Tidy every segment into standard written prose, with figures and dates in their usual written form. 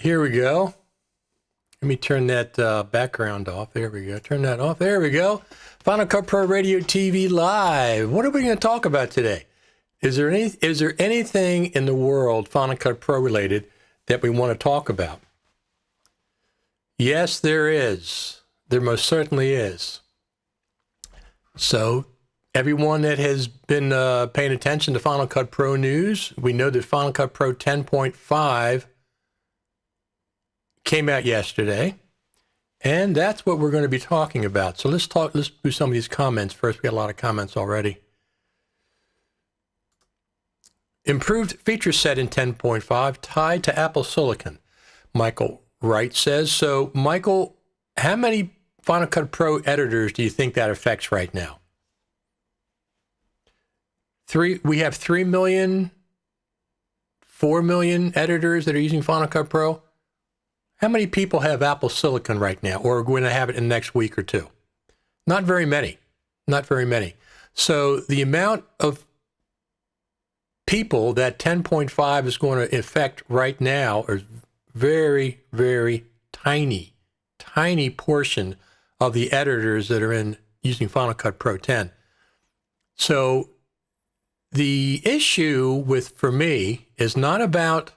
Here we go. Let me turn that background off. There we go. Turn that off. There we go. Final Cut Pro Radio TV Live. What are we going to talk about today? Is there anything in the world Final Cut Pro related that we want to talk about? Yes, there is. There most certainly is. So, everyone that has been paying attention to Final Cut Pro news, we know that Final Cut Pro 10.5 came out yesterday, and that's what we're going to be talking about. So let's do some of these comments first. We got a lot of comments already. Improved feature set in 10.5 tied to Apple Silicon. Michael Wright says, so Michael, how many Final Cut Pro editors do you think that affects right now? We have 3 million, 4 million editors that are using Final Cut Pro. How many people have Apple Silicon right now, or are going to have it in the next week or two? Not very many. Not very many. So the amount of people that 10.5 is going to affect right now is very, very tiny portion of the editors that are using Final Cut Pro 10. So the issue for me is not about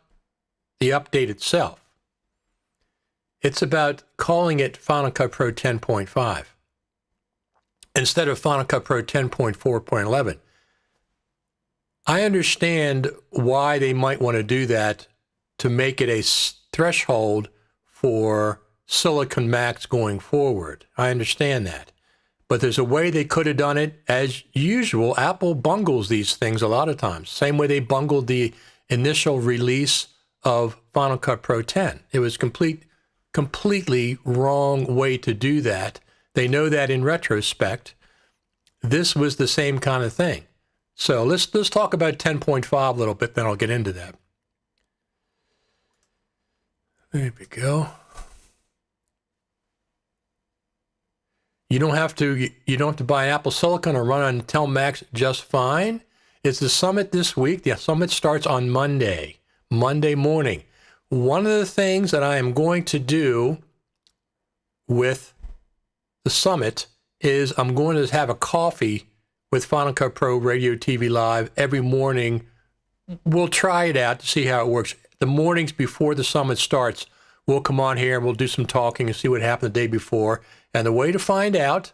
the update itself. It's about calling it Final Cut Pro 10.5 instead of Final Cut Pro 10.4.11. I understand why they might want to do that to make it a threshold for Silicon Macs going forward. I understand that. But there's a way they could have done it. As usual, Apple bungles these things a lot of times. Same way they bungled the initial release of Final Cut Pro 10. It was completely wrong way to do that. They know that in retrospect. This was the same kind of thing. So let's talk about 10.5 a little bit, then I'll get into that. There we go. You don't have to buy Apple Silicon or run on Intel Macs just fine. It's the summit this week. The summit starts on Monday morning. One of the things that I am going to do with the summit is I'm going to have a coffee with Final Cut Pro Radio TV Live every morning. We'll try it out to see how it works. The mornings before the summit starts, we'll come on here and we'll do some talking and see what happened the day before. And the way to find out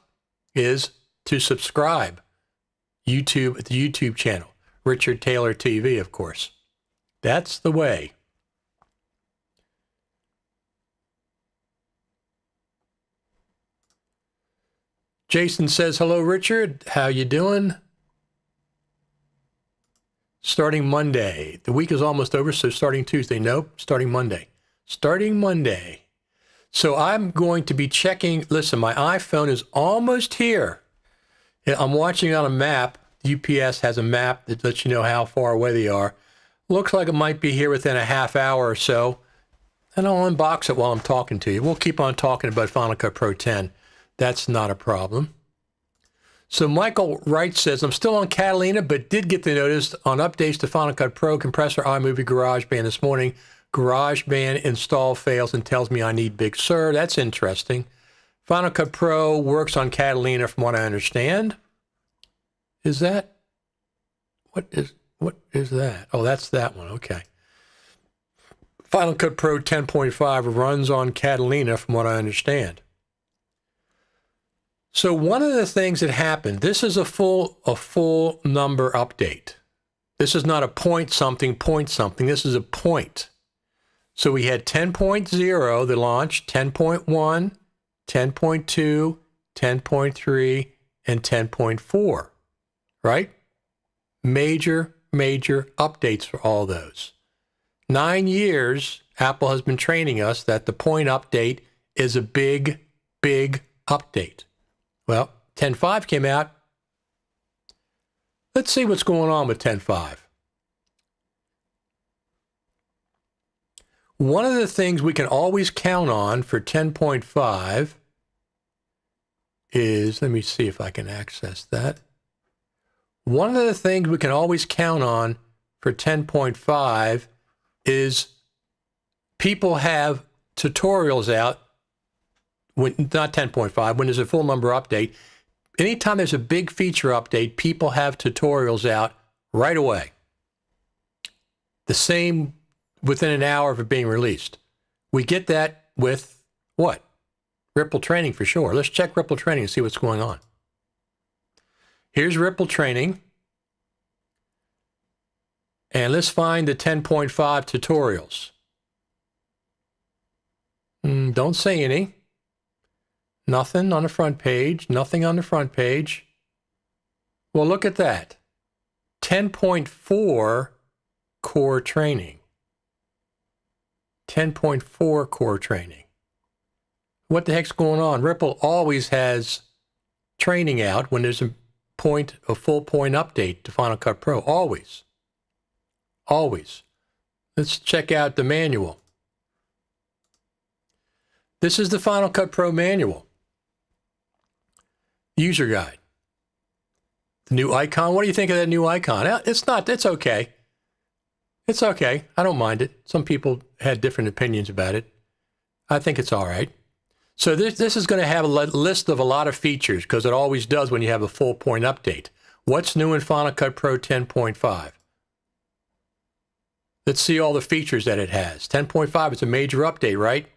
is to subscribe at the YouTube channel, Richard Taylor TV, of course. That's the way. Jason says, hello, Richard. How you doing? Starting Monday. The week is almost over, so starting Tuesday. Nope, starting Monday. Starting Monday. So I'm going to be checking. Listen, my iPhone is almost here. I'm watching on a map. UPS has a map that lets you know how far away they are. Looks like it might be here within a half hour or so. And I'll unbox it while I'm talking to you. We'll keep on talking about Final Cut Pro 10. That's not a problem. So Michael Wright says, I'm still on Catalina, but did get the notice on updates to Final Cut Pro, Compressor, iMovie, GarageBand this morning. GarageBand install fails and tells me I need Big Sur. That's interesting. Final Cut Pro works on Catalina from what I understand. Is that? What is that? Oh, that's that one. Okay. Final Cut Pro 10.5 runs on Catalina from what I understand. So one of the things that happened, this is a full number update. This is not a point something. This is a point. So we had 10.0 that launched, 10.1, 10.2, 10.3, and 10.4, right? Major updates for all those. 9 years, Apple has been training us that the point update is a big update. Well, 10.5 came out. Let's see what's going on with 10.5. One of the things we can always count on for 10.5 is, let me see if I can access that. One of the things we can always count on for 10.5 is people have tutorials out, when not 10.5, when there's a full number update. Anytime there's a big feature update, people have tutorials out right away. The same within an hour of it being released. We get that with what? Ripple training for sure. Let's check Ripple training and see what's going on. Here's Ripple training. And let's find the 10.5 tutorials. Don't say any. Nothing on the front page. Nothing on the front page. Well, look at that. 10.4 core training. 10.4 core training. What the heck's going on? Ripple always has training out when there's a full point update to Final Cut Pro. Always. Always. Let's check out the manual. This is the Final Cut Pro manual. User guide. The new icon. What do you think of that new icon? It's okay. It's okay. I don't mind it. Some people had different opinions about it. I think it's all right. So this is going to have a list of a lot of features, because it always does when you have a full point update. What's new in Final Cut Pro 10.5? Let's see all the features that it has. 10.5 is a major update, right?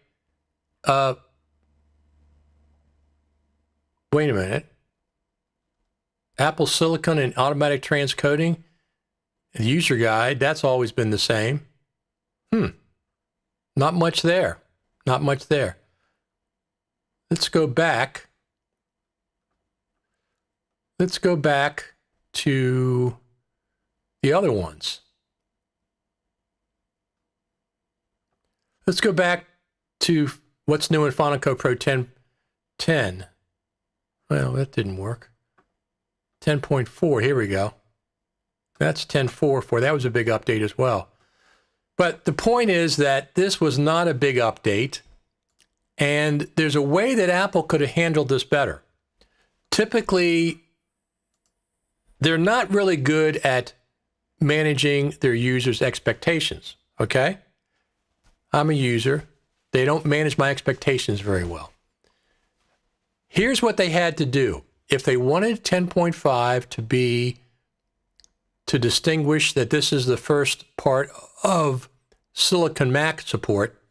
Wait a minute. Apple Silicon and automatic transcoding. The user guide, that's always been the same. Not much there. Not much there. Let's go back. Let's go back to the other ones. Let's go back to what's new in Final Cut Pro 10.10. Well, that didn't work. 10.4, here we go. That's 10.4. That was a big update as well. But the point is that this was not a big update, and there's a way that Apple could have handled this better. Typically, they're not really good at managing their users' expectations, okay? I'm a user. They don't manage my expectations very well. Here's what they had to do. If they wanted 10.5 to distinguish that this is the first part of Silicon Mac support,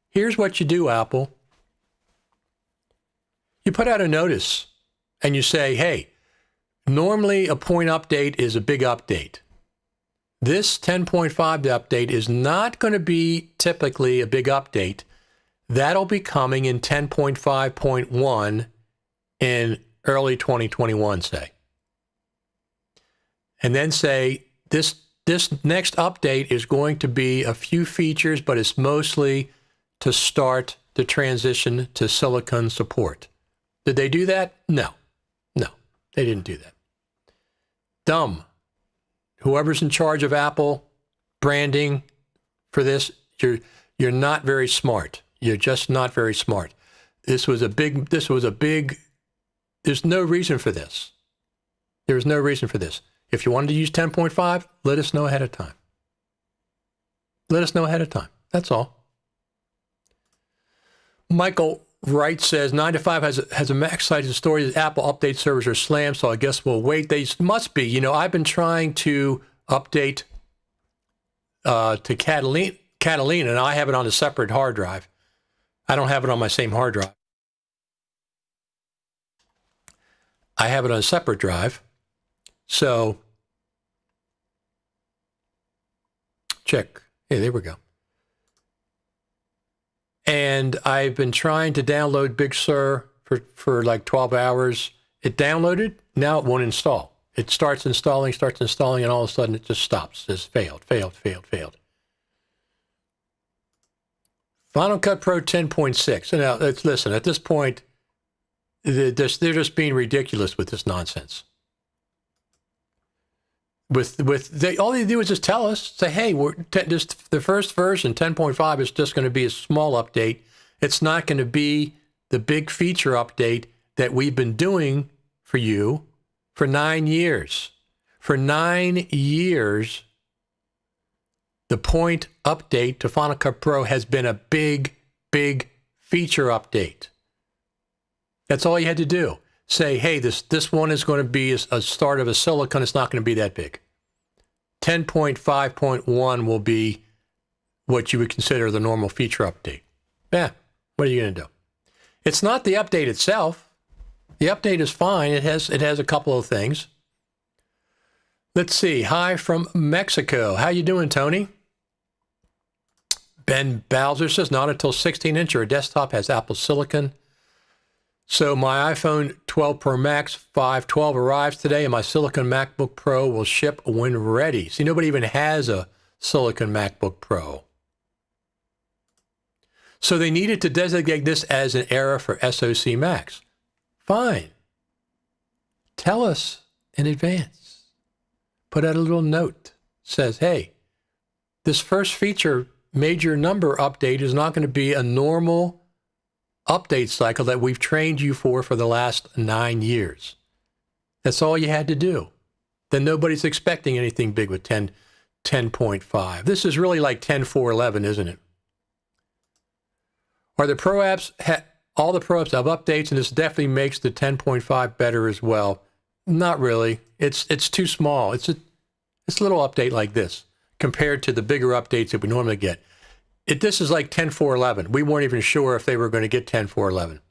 here's what you do, Apple. You put out a notice and you say, hey, normally a point update is a big update. This 10.5 update is not going to be typically a big update. That'll be coming in 10.5.1 in early 2021, say. And then say, this next update is going to be a few features, but it's mostly to start the transition to Silicon support. Did they do that? No, they didn't do that. Dumb. Whoever's in charge of Apple branding for this, you're not very smart. You're just not very smart. There's no reason for this. There's no reason for this. If you wanted to use 10.5, let us know ahead of time. Let us know ahead of time. That's all. Michael Wright says 9 to 5 has a max cited story that Apple update servers are slammed, so I guess we'll wait. They must be. You know, I've been trying to update to Catalina, and I have it on a separate hard drive. I don't have it on my same hard drive. I have it on a separate drive. So, check. Hey, there we go. And I've been trying to download Big Sur for like 12 hours. It downloaded. Now it won't install. It starts installing, and all of a sudden it just stops. It says failed. Final Cut Pro 10.6. So now, listen, at this point, they're just being ridiculous with this nonsense. All they do is just tell us, say, hey, the first version, 10.5, is just going to be a small update. It's not going to be the big feature update that we've been doing for you for 9 years. For 9 years, The point update to Final Cut Pro has been a big, big feature update. That's all you had to do. Say, hey, this one is going to be a start of a silicon. It's not going to be that big. 10.5.1 will be what you would consider the normal feature update. Yeah, what are you going to do? It's not the update itself. The update is fine. It has a couple of things. Let's see. Hi from Mexico. How you doing, Tony? Ben Bowser says, not until 16-inch or a desktop has Apple Silicon. So my iPhone 12 Pro Max 512 arrives today, and my Silicon MacBook Pro will ship when ready. See, nobody even has a Silicon MacBook Pro. So they needed to designate this as an error for SoC Max. Fine. Tell us in advance. Put out a little note. Says, hey, this first feature major number update is not going to be a normal update cycle that we've trained you for the last 9 years. That's all you had to do. Then nobody's expecting anything big with 10.5. This is really like 10.4.11, isn't it? Are the Pro apps, all the Pro apps have updates, and this definitely makes the 10.5 better as well? Not really. It's too small. It's a little update like this compared to the bigger updates that we normally get. This is like 10.4.11. We weren't even sure if they were going to get 10.4.11.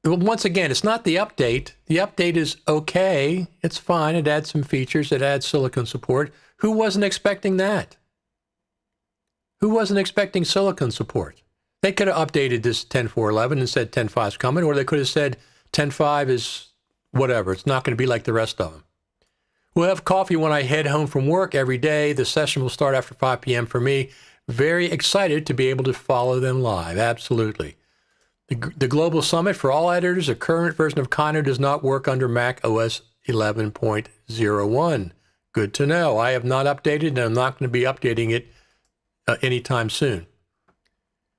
Once again, it's not the update. The update is okay. It's fine. It adds some features. It adds silicon support. Who wasn't expecting that? Who wasn't expecting silicon support? They could have updated this 10.4.11 and said 10.5 is coming, or they could have said 10.5 is whatever. It's not going to be like the rest of them. We'll have coffee when I head home from work every day. The session will start after 5 p.m. for me. Very excited to be able to follow them live. Absolutely. The Global Summit for all editors, the current version of Kiner does not work under Mac OS 11.01. Good to know. I have not updated, and I'm not going to be updating it anytime soon.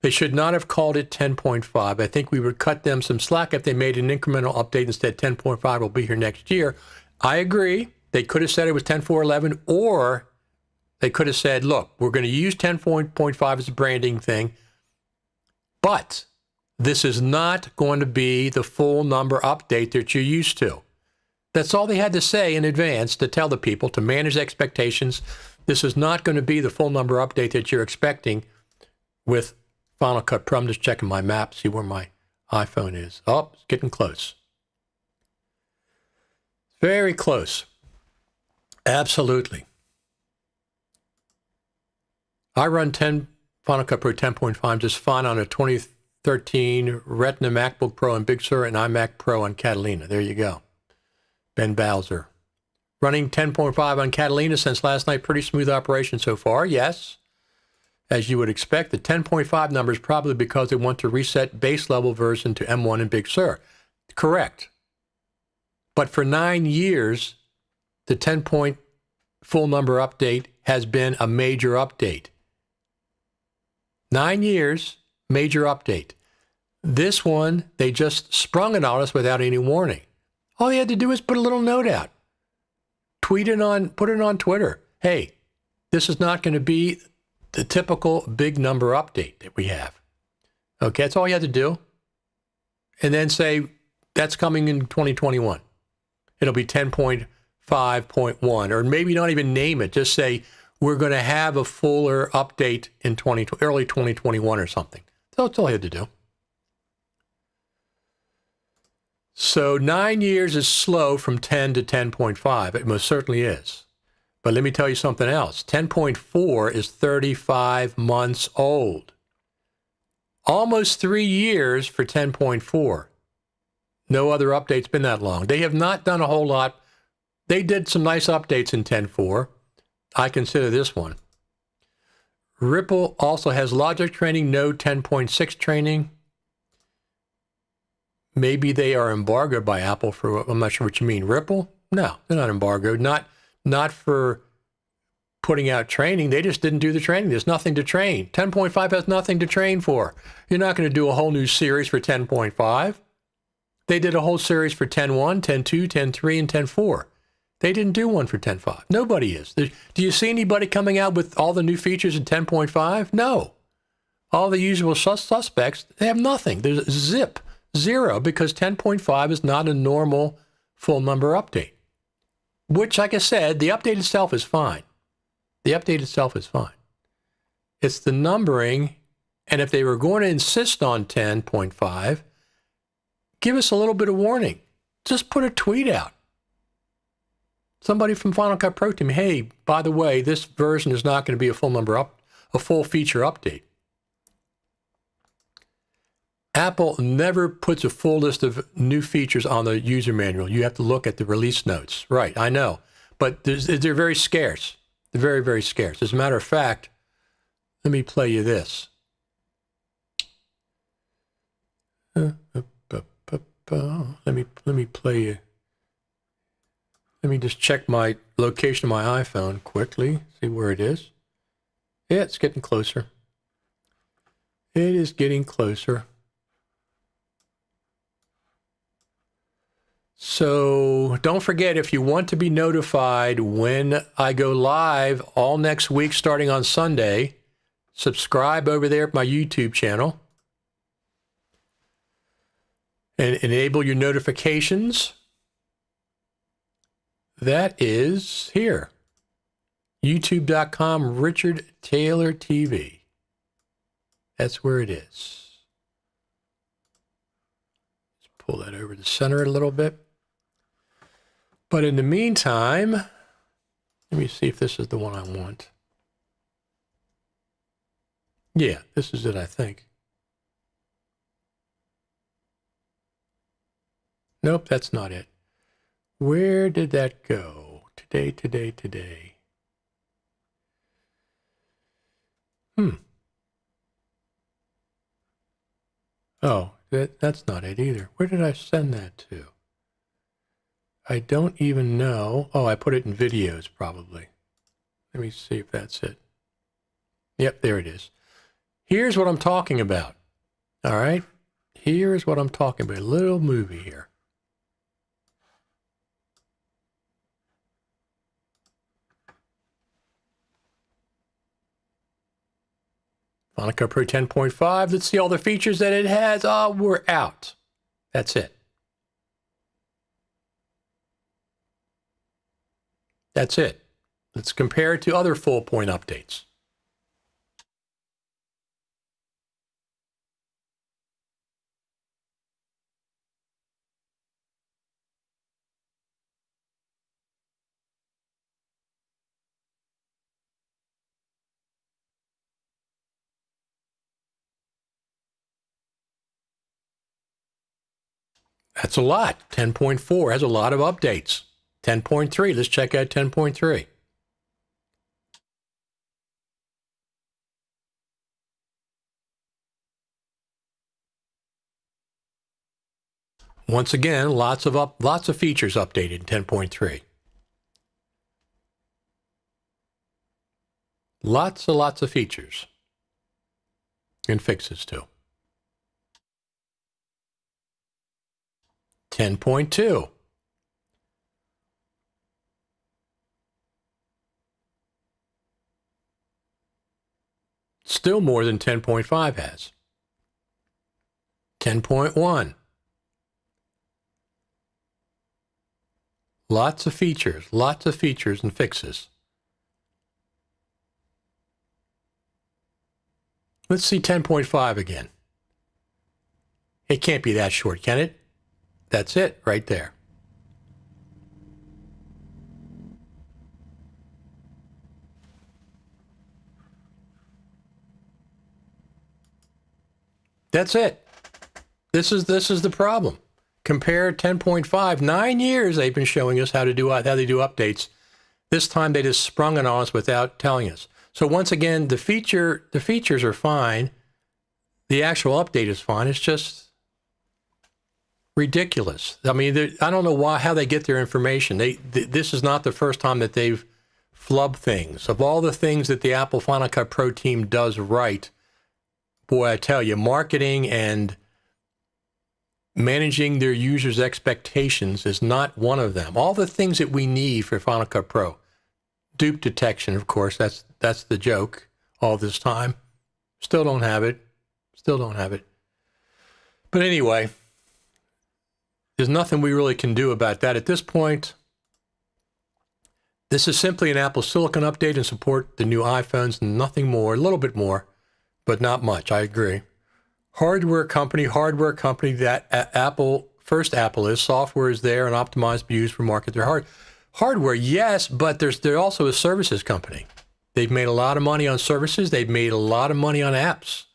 They should not have called it 10.5. I think we would cut them some slack if they made an incremental update instead. 10.5 will be here next year. I agree. They could have said it was 10.4.11, or they could have said, look, we're going to use 10.5 as a branding thing, but this is not going to be the full number update that you're used to. That's all they had to say in advance to tell the people, to manage expectations. This is not going to be the full number update that you're expecting with Final Cut Pro. I'm just checking my map, see where my iPhone is. Oh, it's getting close. Very close. Absolutely. I run Final Cut Pro 10.5 just fine on a 2013 Retina MacBook Pro on Big Sur and iMac Pro on Catalina. There you go. Ben Bowser. Running 10.5 on Catalina since last night. Pretty smooth operation so far. Yes. As you would expect, the 10.5 number is probably because they want to reset base level version to M1 and Big Sur. Correct. But for 9 years, the 10 point full number update has been a major update. 9 years, major update. This one, they just sprung it on us without any warning. All you had to do is put a little note out. Put it on Twitter. Hey, this is not going to be the typical big number update that we have. Okay, that's all you had to do. And then say, that's coming in 2021. It'll be 10.5.1, or maybe not even name it. Just say, we're going to have a fuller update in early 2021 or something. That's all you had to do. So 9 years is slow from 10 to 10.5. It most certainly is. But let me tell you something else. 10.4 is 35 months old. Almost 3 years for 10.4. No other update's been that long. They have not done a whole lot. They did some nice updates in 10.4. I consider this one. Ripple also has logic training, no 10.6 training. Maybe they are embargoed by Apple for, I'm not sure what you mean. Ripple? No, they're not embargoed. Not for putting out training. They just didn't do the training. There's nothing to train. 10.5 has nothing to train for. You're not going to do a whole new series for 10.5. They did a whole series for 10.1, 10.2, 10.3, and 10.4. They didn't do one for 10.5. Nobody is. Do you see anybody coming out with all the new features in 10.5? No. All the usual suspects, they have nothing. There's zero, because 10.5 is not a normal full number update. Which, like I said, the update itself is fine. It's the numbering, and if they were going to insist on 10.5, give us a little bit of warning. Just put a tweet out. Somebody from Final Cut Pro Team, hey, by the way, this version is not going to be a full feature update. Apple never puts a full list of new features on the user manual. You have to look at the release notes. Right, I know. But they're very scarce. They're very, very scarce. As a matter of fact, let me play you this. Let me play you. Let me just check my location of my iPhone quickly, see where it is. Yeah, it's getting closer. It is getting closer. So don't forget, if you want to be notified when I go live all next week starting on Sunday, subscribe over there at my YouTube channel and enable your notifications. That is here, youtube.com, Richard Taylor TV. That's where it is. Let's pull that over to center a little bit. But in the meantime, let me see if this is the one I want. Yeah, this is it, I think. Nope, that's not it. Where did that go? Today. Oh, that's not it either. Where did I send that to? I don't even know. Oh, I put it in videos probably. Let me see if that's it. Yep, there it is. Here's what I'm talking about. All right? Here's what I'm talking about. A little movie here. Final Cut Pro 10.5. Let's see all the features that it has. Oh, we're out. That's it. That's it. Let's compare it to other full point updates. That's a lot. 10.4 has a lot of updates. 10.3, let's check out 10.3. Once again, lots of features updated in 10.3. Lots of features. And fixes too. 10.2. Still more than 10.5 has. 10.1. Lots of features and fixes. Let's see 10.5 again. It can't be that short, can it? That's it right there. That's it. This is the problem. Compare 10.5. 9 years they've been showing us how they do updates. This time they just sprung it on us without telling us. So once again, the features are fine. The actual update is fine. It's just ridiculous. I mean, I don't know how they get their information. This is not the first time that they've flubbed things. Of all the things that the Apple Final Cut Pro team does right, boy, I tell you, marketing and managing their users' expectations is not one of them. All the things that we need for Final Cut Pro. Dupe detection, of course, that's the joke all this time. Still don't have it. But anyway, there's nothing we really can do about that at this point. This is simply an Apple Silicon update and support the new iPhones, nothing more, a little bit more, but not much, I agree. Hardware company, that Apple is. Software is there and optimized to be used for market their hardware, yes, but they're also a services company. They've made a lot of money on services. They've made a lot of money on apps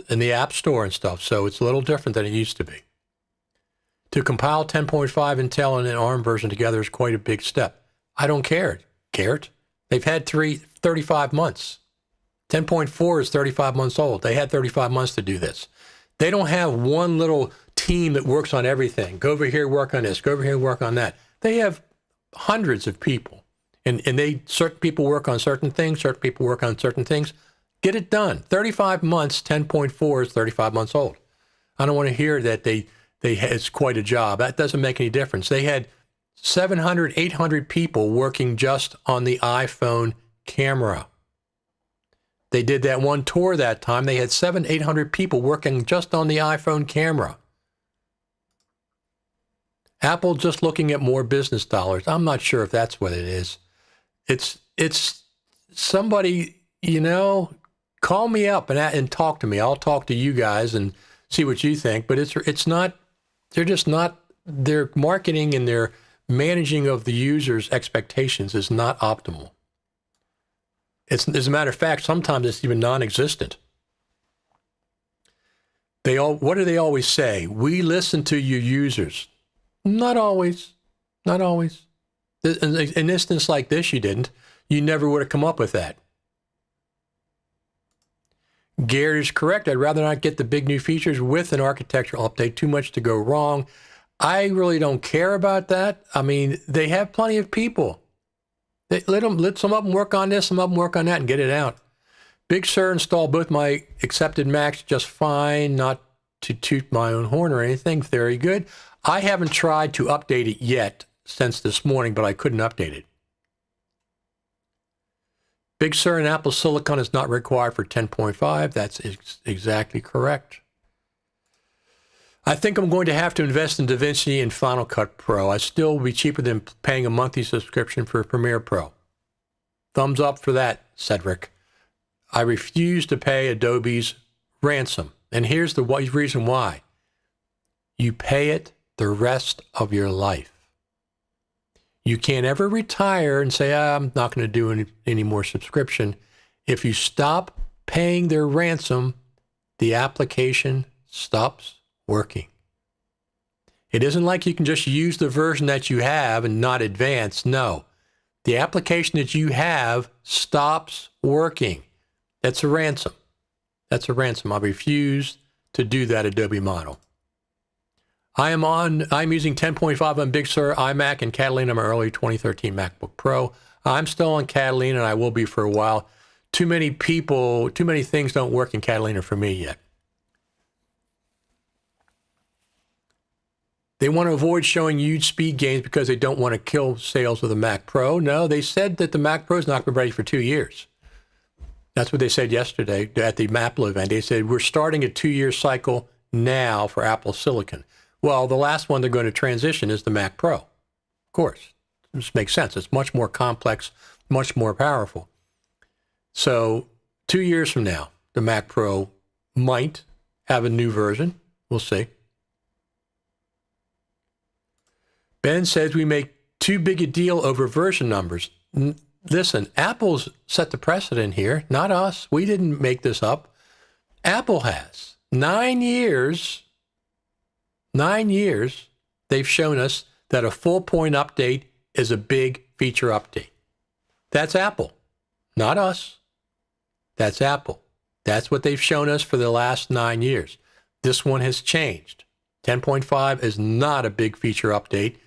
in the App Store and stuff, so it's a little different than it used to be. To compile 10.5 Intel and an ARM version together is quite a big step. I don't care. They've had 35 months. 10.4 is 35 months old. They had 35 months to do this. They don't have one little team that works on everything. Go over here, work on this. Go over here, work on that. They have hundreds of people. And certain people work on certain things. Certain people work on certain things. Get it done. 35 months, 10.4 is 35 months old. I don't want to hear that it's quite a job. That doesn't make any difference. They had 700, 800 people working just on the iPhone camera. They did that one tour that time. They had 700, 800 people working just on the iPhone camera. Apple just looking at more business dollars. I'm not sure if that's what it is. It's somebody, call me up and talk to me. I'll talk to you guys and see what you think. But it's not, they're just not, their marketing and their managing of the user's expectations is not optimal. As a matter of fact, sometimes it's even non-existent. What do they always say? We listen to your users. Not always. In an instance like this, you didn't. You never would have come up with that. Garrett is correct. I'd rather not get the big new features with an architectural update. Too much to go wrong. I really don't care about that. I mean, they have plenty of people. Let some of them work on this, some of them work on that, and get it out. Big Sur installed both my accepted Macs just fine, not to toot my own horn or anything. Very good. I haven't tried to update it yet since this morning, but I couldn't update it. Big Sur and Apple Silicon is not required for 10.5. That's exactly correct. I think I'm going to have to invest in DaVinci and Final Cut Pro. I still will be cheaper than paying a monthly subscription for Premiere Pro. Thumbs up for that, Cedric. I refuse to pay Adobe's ransom. And here's the reason why. You pay it the rest of your life. You can't ever retire and say, I'm not going to do any more subscription. If you stop paying their ransom, the application stops working. It isn't like you can just use the version that you have and not advance. No. The application that you have stops working. That's a ransom. I refuse to do that Adobe model. I'm using 10.5 on Big Sur, iMac, and Catalina, my early 2013 MacBook Pro. I'm still on Catalina, and I will be for a while. Too many things don't work in Catalina for me yet. They want to avoid showing huge speed gains because they don't want to kill sales of the Mac Pro. No, they said that the Mac Pro is not going to be ready for 2 years. That's what they said yesterday at the Apple event. They said, we're starting a 2-year cycle now for Apple Silicon. Well, the last one they're going to transition is the Mac Pro. Of course. This makes sense. It's much more complex, much more powerful. So 2 years from now, the Mac Pro might have a new version. We'll see. Ben says we make too big a deal over version numbers. Listen, Apple's set the precedent here, not us. We didn't make this up. Apple has. 9 years, they've shown us that a full point update is a big feature update. That's Apple, not us. That's Apple. That's what they've shown us for the last 9 years. This one has changed. 10.5 is not a big feature update.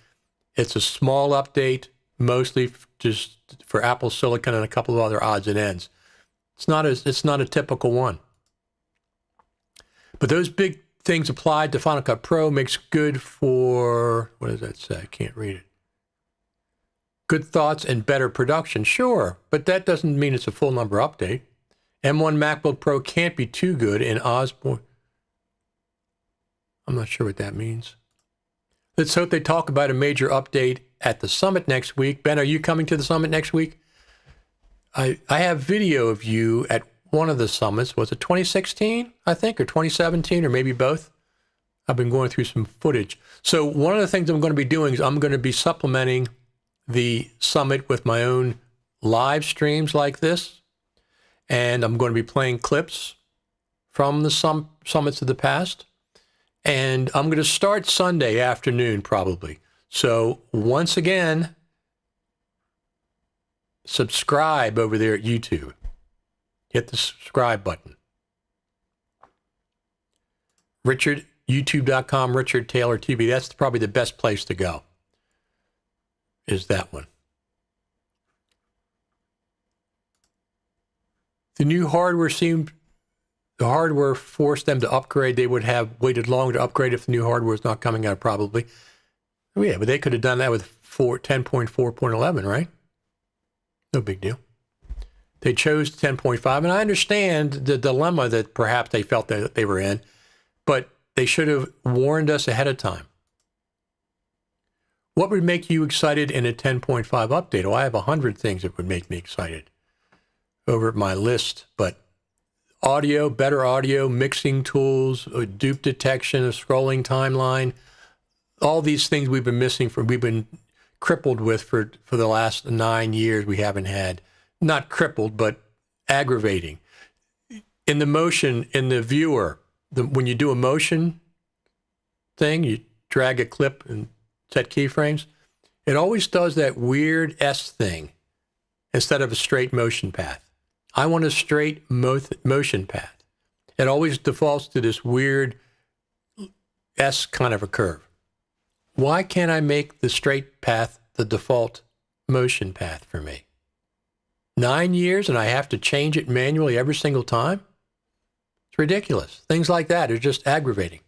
It's a small update, mostly just for Apple Silicon and a couple of other odds and ends. It's not a typical one. But those big things applied to Final Cut Pro makes good for, what does that say? I can't read it. Good thoughts and better production. Sure, but that doesn't mean it's a full number update. M1 MacBook Pro can't be too good in Osborne. I'm not sure what that means. Let's hope they talk about a major update at the summit next week. Ben, are you coming to the summit next week? I have video of you at one of the summits. Was it 2016, I think, or 2017, or maybe both? I've been going through some footage. So one of the things I'm going to be doing is I'm going to be supplementing the summit with my own live streams like this. And I'm going to be playing clips from the summits of the past. And I'm going to start Sunday afternoon, probably. So once again, subscribe over there at YouTube. Hit the subscribe button. Richard, youtube.com, Richard Taylor TV. That's probably the best place to go, is that one. The new hardware the hardware forced them to upgrade. They would have waited longer to upgrade if the new hardware was not coming out, probably. Oh, yeah, but they could have done that with 10.4.11, right? No big deal. They chose 10.5, and I understand the dilemma that perhaps they felt that they were in, but they should have warned us ahead of time. What would make you excited in a 10.5 update? Oh, I have 100 things that would make me excited over at my list, but audio, better audio, mixing tools, dupe detection, a scrolling timeline, all these things we've been missing we've been crippled with for the last 9 years we haven't had. Not crippled, but aggravating. In the motion, in the viewer, when you do a motion thing, you drag a clip and set keyframes, it always does that weird S thing instead of a straight motion path. I want a straight motion path. It always defaults to this weird S kind of a curve. Why can't I make the straight path the default motion path for me? 9 years and I have to change it manually every single time? It's ridiculous. Things like that are just aggravating.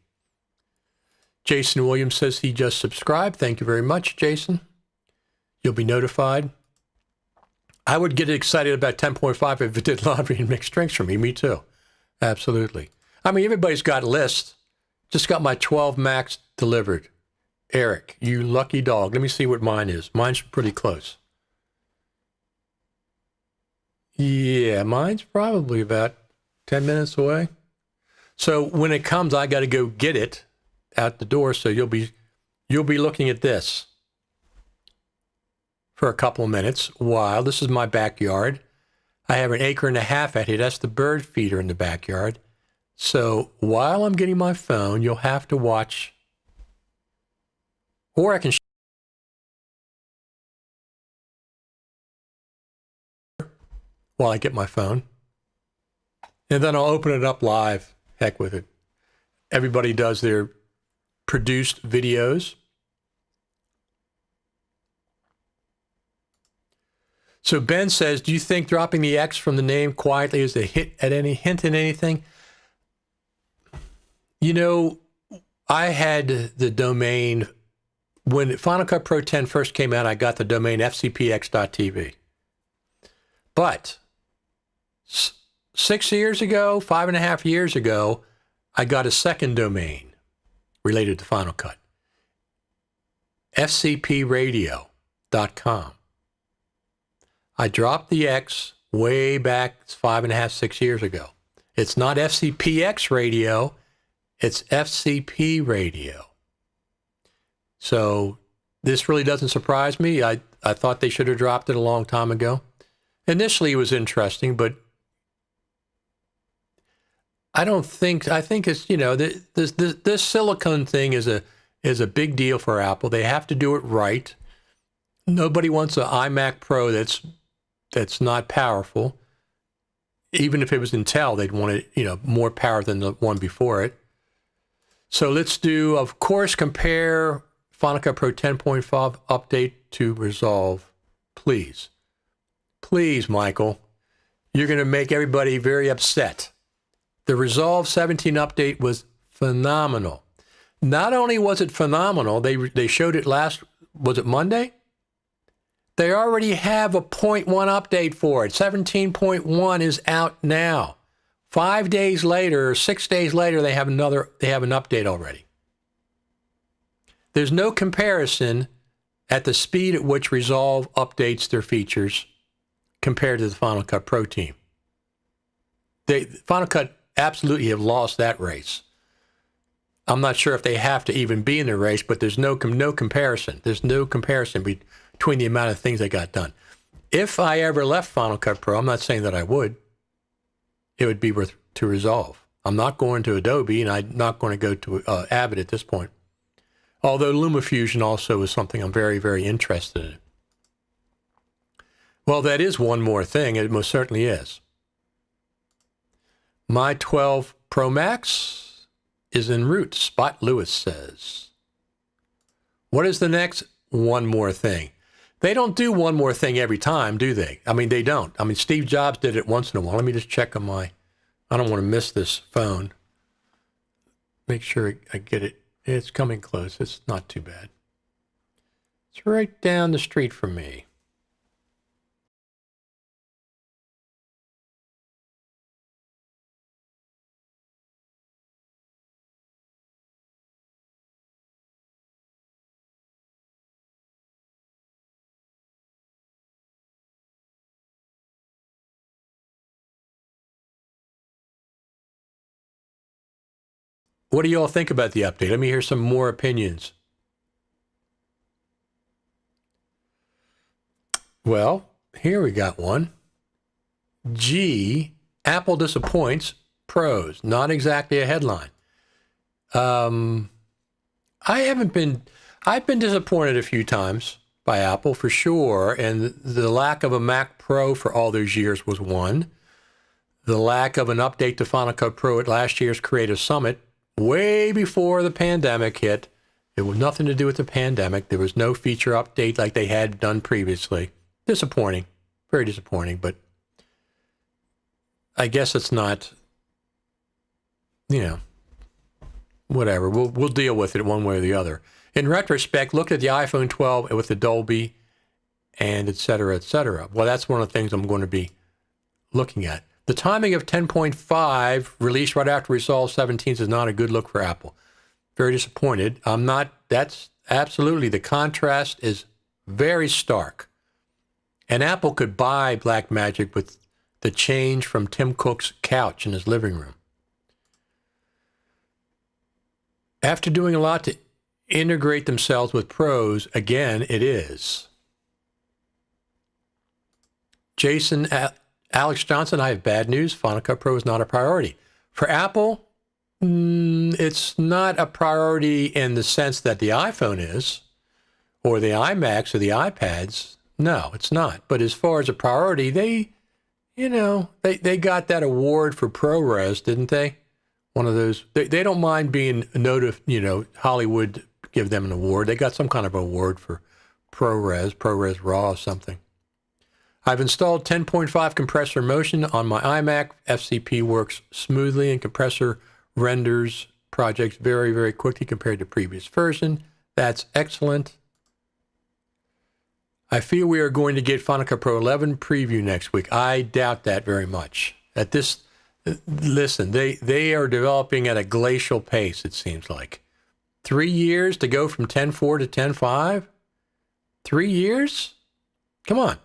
Jason Williams says he just subscribed. Thank you very much, Jason. You'll be notified. I would get excited about 10.5 if it did laundry and mixed drinks for me. Me too. Absolutely. I mean, everybody's got lists. Just got my 12 Macs delivered. Eric, you lucky dog. Let me see what mine is. Mine's pretty close. Yeah, mine's probably about 10 minutes away. So when it comes, I got to go get it out the door. So you'll be looking at this for a couple of minutes while this is my backyard. I have an 1.5 acres out here. That's the bird feeder in the backyard. So while I'm getting my phone, you'll have to watch, or I can while I get my phone, and then I'll open it up live. Heck with it. Everybody does their produced videos. So Ben says, do you think dropping the X from the name quietly is a hint at anything? You know, I had the domain, when Final Cut Pro 10 first came out, I got the domain FCPX.tv. But 6 years ago, 5.5 years ago, I got a second domain related to Final Cut. FCPRadio.com. I dropped the X way back 5.5, 6 years ago. It's not FCPX Radio, it's FCP Radio. So this really doesn't surprise me. I thought they should have dropped it a long time ago. Initially, it was interesting, but I think it's, you know, this silicone thing is a big deal for Apple. They have to do it right. Nobody wants an iMac Pro that's not powerful. Even if it was Intel, they'd want it, you know, more power than the one before it. So let's do, of course, compare Final Cut Pro 10.5 update to Resolve, please. Please, Michael. You're going to make everybody very upset. The Resolve 17 update was phenomenal. Not only was it phenomenal, they showed it was it Monday? They already have a 0.1 update for it. 17.1 is out now. 5 days later, or 6 days later, they have an update already. There's no comparison at the speed at which Resolve updates their features compared to the Final Cut Pro team. Final Cut absolutely have lost that race. I'm not sure if they have to even be in the race, but there's no comparison. There's no comparison between the amount of things they got done. If I ever left Final Cut Pro, I'm not saying that I would, it would be to Resolve. I'm not going to Adobe, and I'm not going to go to Avid at this point. Although LumaFusion also is something I'm very, very interested in. Well, that is one more thing. It most certainly is. My 12 Pro Max is en route, Spot Lewis says. What is the next one more thing? They don't do one more thing every time, do they? I mean, they don't. I mean, Steve Jobs did it once in a while. Let me just check on I don't want to miss this phone. Make sure I get it. It's coming close. It's not too bad. It's right down the street from me. What do you all think about the update? Let me hear some more opinions. Well, here we got one. Apple disappoints pros. Not exactly a headline. I've been disappointed a few times by Apple for sure, and the lack of a Mac Pro for all those years was one. The lack of an update to Final Cut Pro at last year's Creative Summit, way before the pandemic hit. It was nothing to do with the pandemic. There was no feature update like they had done previously. Disappointing, very disappointing, but I guess it's not, whatever. We'll deal with it one way or the other. In retrospect, look at the iPhone 12 with the Dolby and et cetera, et cetera. Well, that's one of the things I'm going to be looking at. The timing of 10.5, released right after Resolve 17, is not a good look for Apple. Very disappointed. That's absolutely, the contrast is very stark. And Apple could buy Blackmagic with the change from Tim Cook's couch in his living room. After doing a lot to integrate themselves with pros, again, it is. Alex Johnson, I have bad news. Final Cut Pro is not a priority. For Apple, it's not a priority in the sense that the iPhone is, or the iMacs or the iPads. No, it's not. But as far as a priority, they got that award for ProRes, didn't they? One of those. They don't mind being noted, Hollywood give them an award. They got some kind of award for ProRes RAW or something. I've installed 10.5 compressor motion on my iMac. FCP works smoothly and compressor renders projects very, very quickly compared to previous version. That's excellent. I feel we are going to get Final Cut Pro 11 preview next week. I doubt that very much. Listen, they are developing at a glacial pace, it seems like. 3 years to go from 10.4 to 10.5? 3 years? Come on.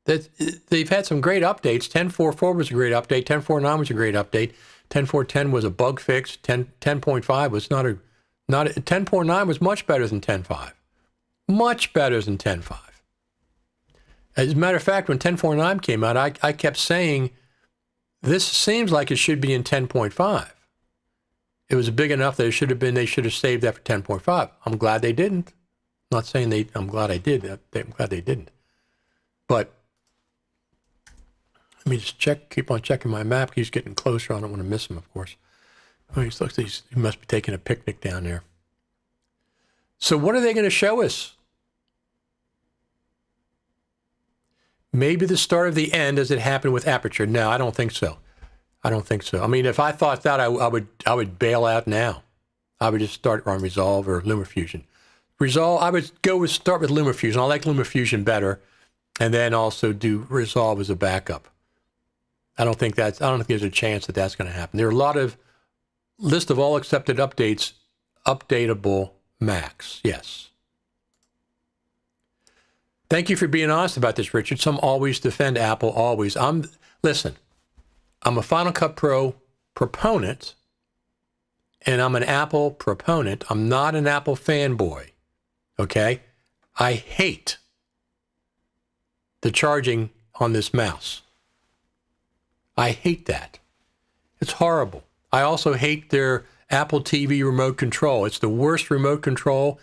They've had some great updates. 10.4.4 was a great update. 10.4.9 was a great update. 10.4.10 was a bug fix. 10.5 was not 10.9 was much better than 10.5. Much better than 10.5. As a matter of fact, when 10.4.9 came out, I kept saying, this seems like it should be in 10.5. It was big enough that they should have saved that for 10.5. I'm glad they didn't. I'm not saying I'm glad I did. I'm glad they didn't. But let me just keep on checking my map. He's getting closer. I don't want to miss him, of course. Oh, he must be taking a picnic down there. So what are they going to show us? Maybe the start of the end as it happened with Aperture. No, I don't think so. I don't think so. I mean, if I thought that, I would bail out now. I would just start on Resolve or LumaFusion. Resolve, I would start with LumaFusion. I like LumaFusion better, and then also do Resolve as a backup. I don't think there's a chance that that's going to happen. There are a lot of list of all accepted updates, updatable Macs. Yes. Thank you for being honest about this, Richard. Some always defend Apple, always. Listen, I'm a Final Cut Pro proponent, and I'm an Apple proponent. I'm not an Apple fanboy, okay? I hate the charging on this mouse. I hate that. It's horrible. I also hate their Apple TV remote control. It's the worst remote control.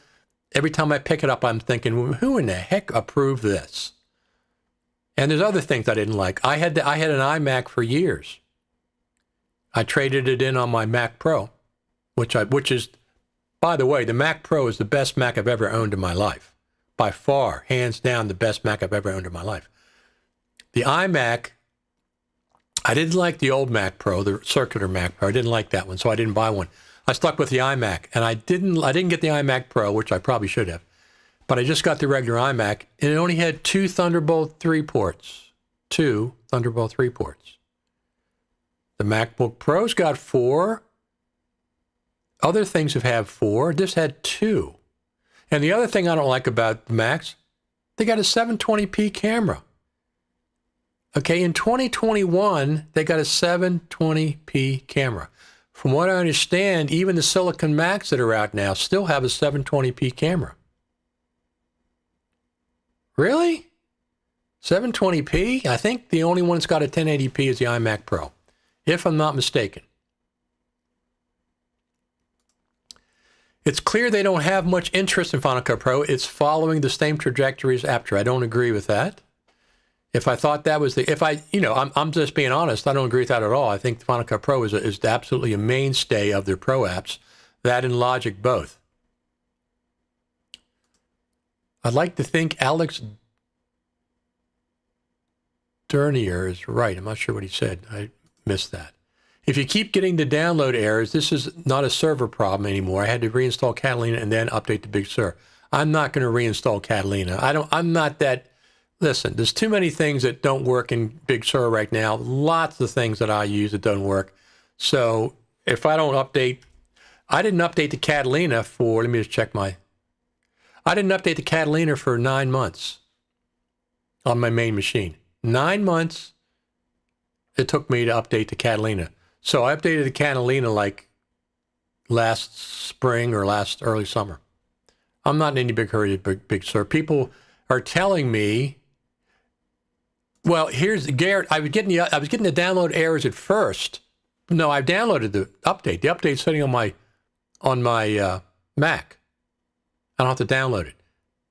Every time I pick it up, I'm thinking, well, who in the heck approved this? And there's other things I didn't like. I had an iMac for years. I traded it in on my Mac Pro, which is, by the way, the Mac Pro is the best Mac I've ever owned in my life. By far, hands down, the best Mac I've ever owned in my life. The iMac, I didn't like the old Mac Pro, the circular Mac Pro. I didn't like that one, so I didn't buy one. I stuck with the iMac, and I didn't get the iMac Pro, which I probably should have, but I just got the regular iMac, and it only had 2 Thunderbolt 3 ports. 2 Thunderbolt 3 ports. The MacBook Pro's got 4. Other things have had 4. This had 2. And the other thing I don't like about the Macs, they got a 720p camera. Okay, in 2021, they got a 720p camera. From what I understand, even the Silicon Macs that are out now still have a 720p camera. Really? 720p? I think the only one that's got a 1080p is the iMac Pro, if I'm not mistaken. It's clear they don't have much interest in Final Cut Pro. It's following the same trajectory as After. I don't agree with that. If I thought that was I'm just being honest. I don't agree with that at all. I think Final Cut Pro is absolutely a mainstay of their Pro apps. That and Logic both. I'd like to think Alex Dernier is right. I'm not sure what he said. I missed that. If you keep getting the download errors, this is not a server problem anymore. I had to reinstall Catalina and then update to Big Sur. I'm not going to reinstall Catalina. I'm not that. Listen, there's too many things that don't work in Big Sur right now. Lots of things that I use that don't work. So if I don't update, I didn't update the Catalina for, let me just check I didn't update the Catalina for 9 months on my main machine. 9 months it took me to update the Catalina. So I updated the Catalina like last spring or last early summer. I'm not in any big hurry to Big Sur. People are telling me, well, here's Garrett. I was getting the download errors at first. No, I downloaded the update. The update's sitting on my Mac. I don't have to download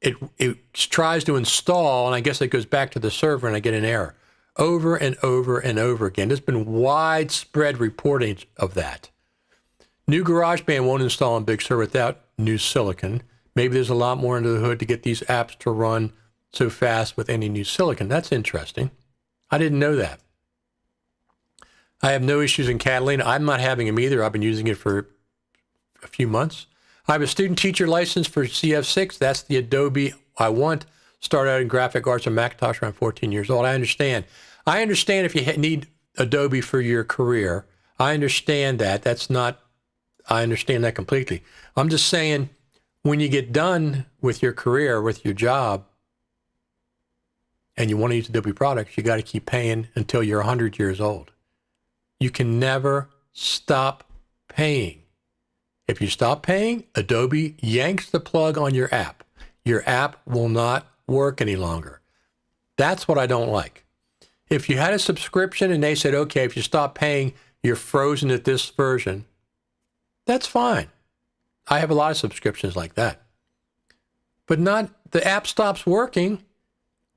it. It tries to install, and I guess it goes back to the server, and I get an error over and over and over again. There's been widespread reporting of that. New GarageBand won't install on Big Sur without new silicon. Maybe there's a lot more under the hood to get these apps to run so fast with any new silicon. That's interesting. I didn't know that. I have no issues in Catalina. I'm not having them either. I've been using it for a few months. I have a student teacher license for CF6. That's the Adobe I want. Started out in graphic arts and Macintosh around 14 years old. I understand. I understand if you need Adobe for your career. I understand that. I understand that completely. I'm just saying, when you get done with your career, with your job, and you want to use Adobe products, you got to keep paying until you're 100 years old. You can never stop paying. If you stop paying, Adobe yanks the plug on your app. Your app will not work any longer. That's what I don't like. If you had a subscription and they said, okay, if you stop paying, you're frozen at this version, that's fine. I have a lot of subscriptions like that. But not, the app stops working.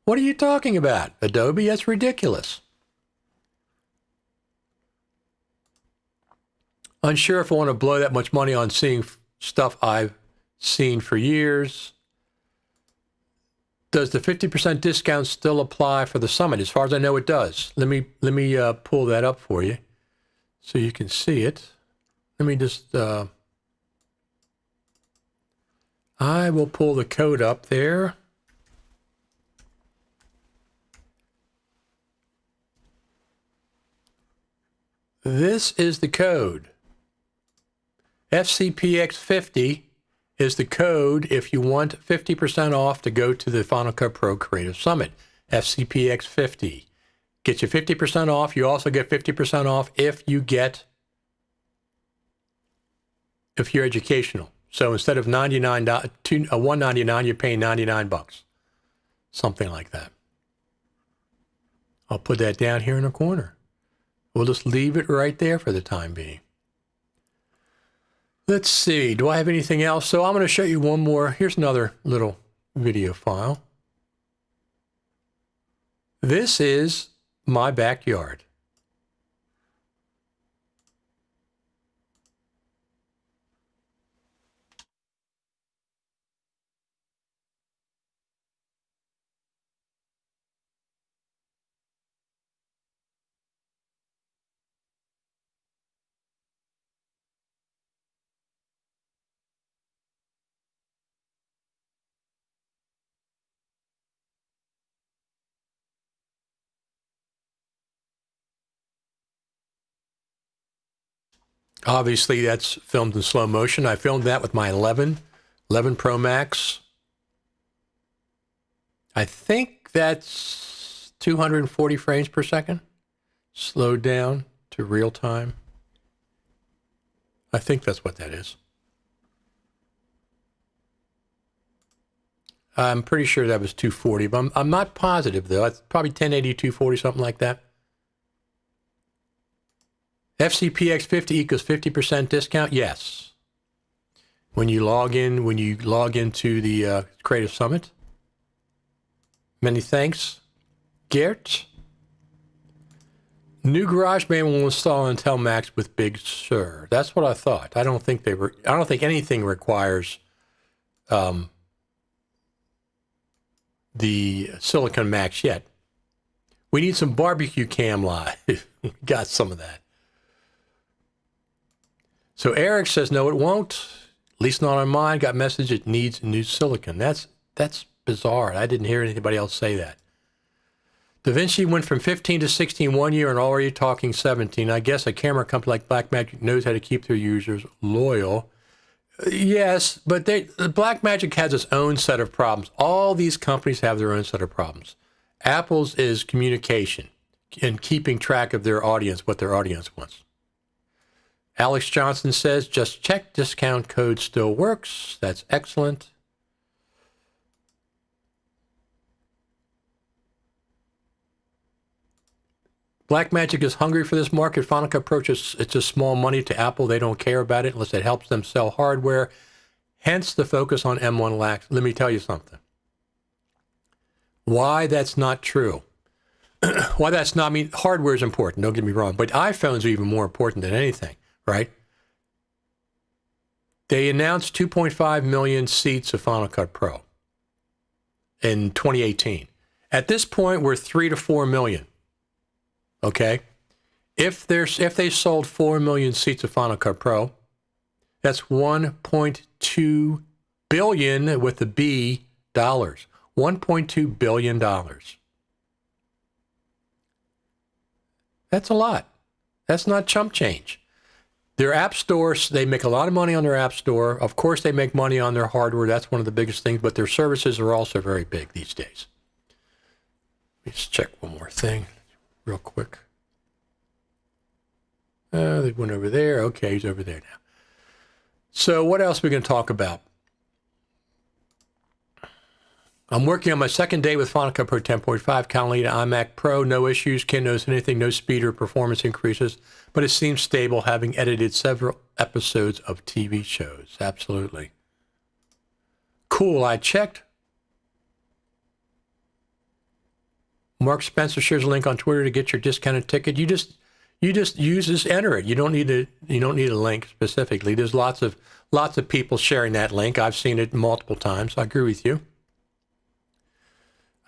What are you talking about? Adobe, that's ridiculous. Unsure if I want to blow that much money on seeing stuff I've seen for years. Does the 50% discount still apply for the summit? As far as I know, it does. Let me pull that up for you. so you can see it. Let me just, I will pull the code up there. This is the code. FCPX50 is the code if you want 50% off to go to the Final Cut Pro Creative Summit. FCPX50. Get you 50% off. You also get 50% off if you're educational. So instead of $199, you're paying $99. Something like that. I'll put that down here in the corner. We'll just leave it right there for the time being. Let's see. Do I have anything else? So I'm going to show you one more. Here's another little video file. This is my backyard. Obviously, that's filmed in slow motion. I filmed that with my 11 Pro Max. I think that's 240 frames per second, slowed down to real time. I think that's what that is. I'm pretty sure that was 240, but I'm not positive, though. It's probably 1080, 240, something like that. FCPX50 equals 50% discount? Yes. When you log into the Creative Summit. Many thanks, Gert. New GarageBand will install Intel Macs with Big Sur. That's what I thought. I don't think anything requires the Silicon Macs yet. We need some barbecue cam live. Got some of that. So Eric says, no, it won't. At least not on mine. Got message it needs new silicon. That's bizarre. I didn't hear anybody else say that. DaVinci went from 15 to 16 1 year and already talking 17. I guess a camera company like Blackmagic knows how to keep their users loyal. Yes, but Blackmagic has its own set of problems. All these companies have their own set of problems. Apple's is communication and keeping track of their audience, what their audience wants. Alex Johnson says, just check, discount code still works. That's excellent. Blackmagic is hungry for this market. Final Cut Pro, it's just small money to Apple. They don't care about it unless it helps them sell hardware. Hence the focus on M1 Max. Let me tell you something. Why that's not true. Why that's not, I mean, hardware is important, don't get me wrong, but iPhones are even more important than anything, right? They announced 2.5 million seats of Final Cut Pro in 2018. At this point, we're 3 to 4 million. Okay, if they sold 4 million seats of Final Cut Pro, that's 1.2 billion with the B dollars. $1.2 billion. That's a lot. That's not chump change. Their app stores, they make a lot of money on their app store. Of course, they make money on their hardware. That's one of the biggest things, but their services are also very big these days. Let's check one more thing. Real quick. They went over there. Okay, he's over there now. So what else are we going to talk about? I'm working on my second day with Final Cut Pro 10.5, Catalina iMac Pro. No issues. Can't notice anything. No speed or performance increases. But it seems stable, having edited several episodes of TV shows. Absolutely. Cool. I checked. Mark Spencer shares a link on Twitter to get your discounted ticket. You just enter it. You don't need a link specifically. There's lots of people sharing that link. I've seen it multiple times. I agree with you.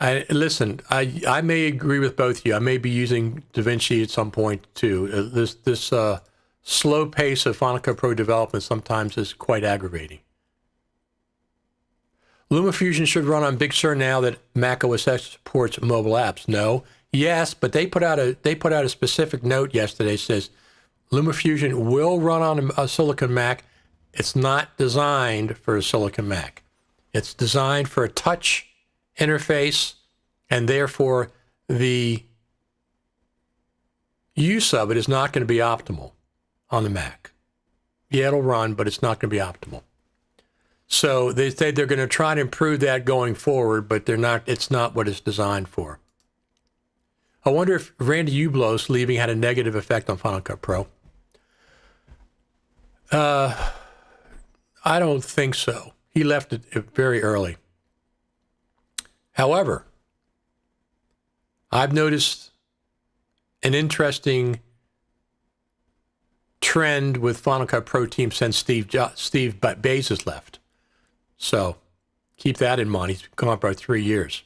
I may agree with both of you. I may be using DaVinci at some point too. This slow pace of Final Cut Pro development sometimes is quite aggravating. LumaFusion should run on Big Sur now that Mac OS X supports mobile apps. No, yes, but they put out a specific note yesterday that says LumaFusion will run on a Silicon Mac. It's not designed for a Silicon Mac. It's designed for a touch interface, and therefore the use of it is not going to be optimal on the Mac. Yeah, it'll run, but it's not going to be optimal. So they say they're going to try to improve that going forward, but they're not. It's not what it's designed for. I wonder if Randy Ublos leaving had a negative effect on Final Cut Pro. I don't think so. He left it very early. However, I've noticed an interesting trend with Final Cut Pro team since Steve Bezos left. So keep that in mind. He's gone for 3 years.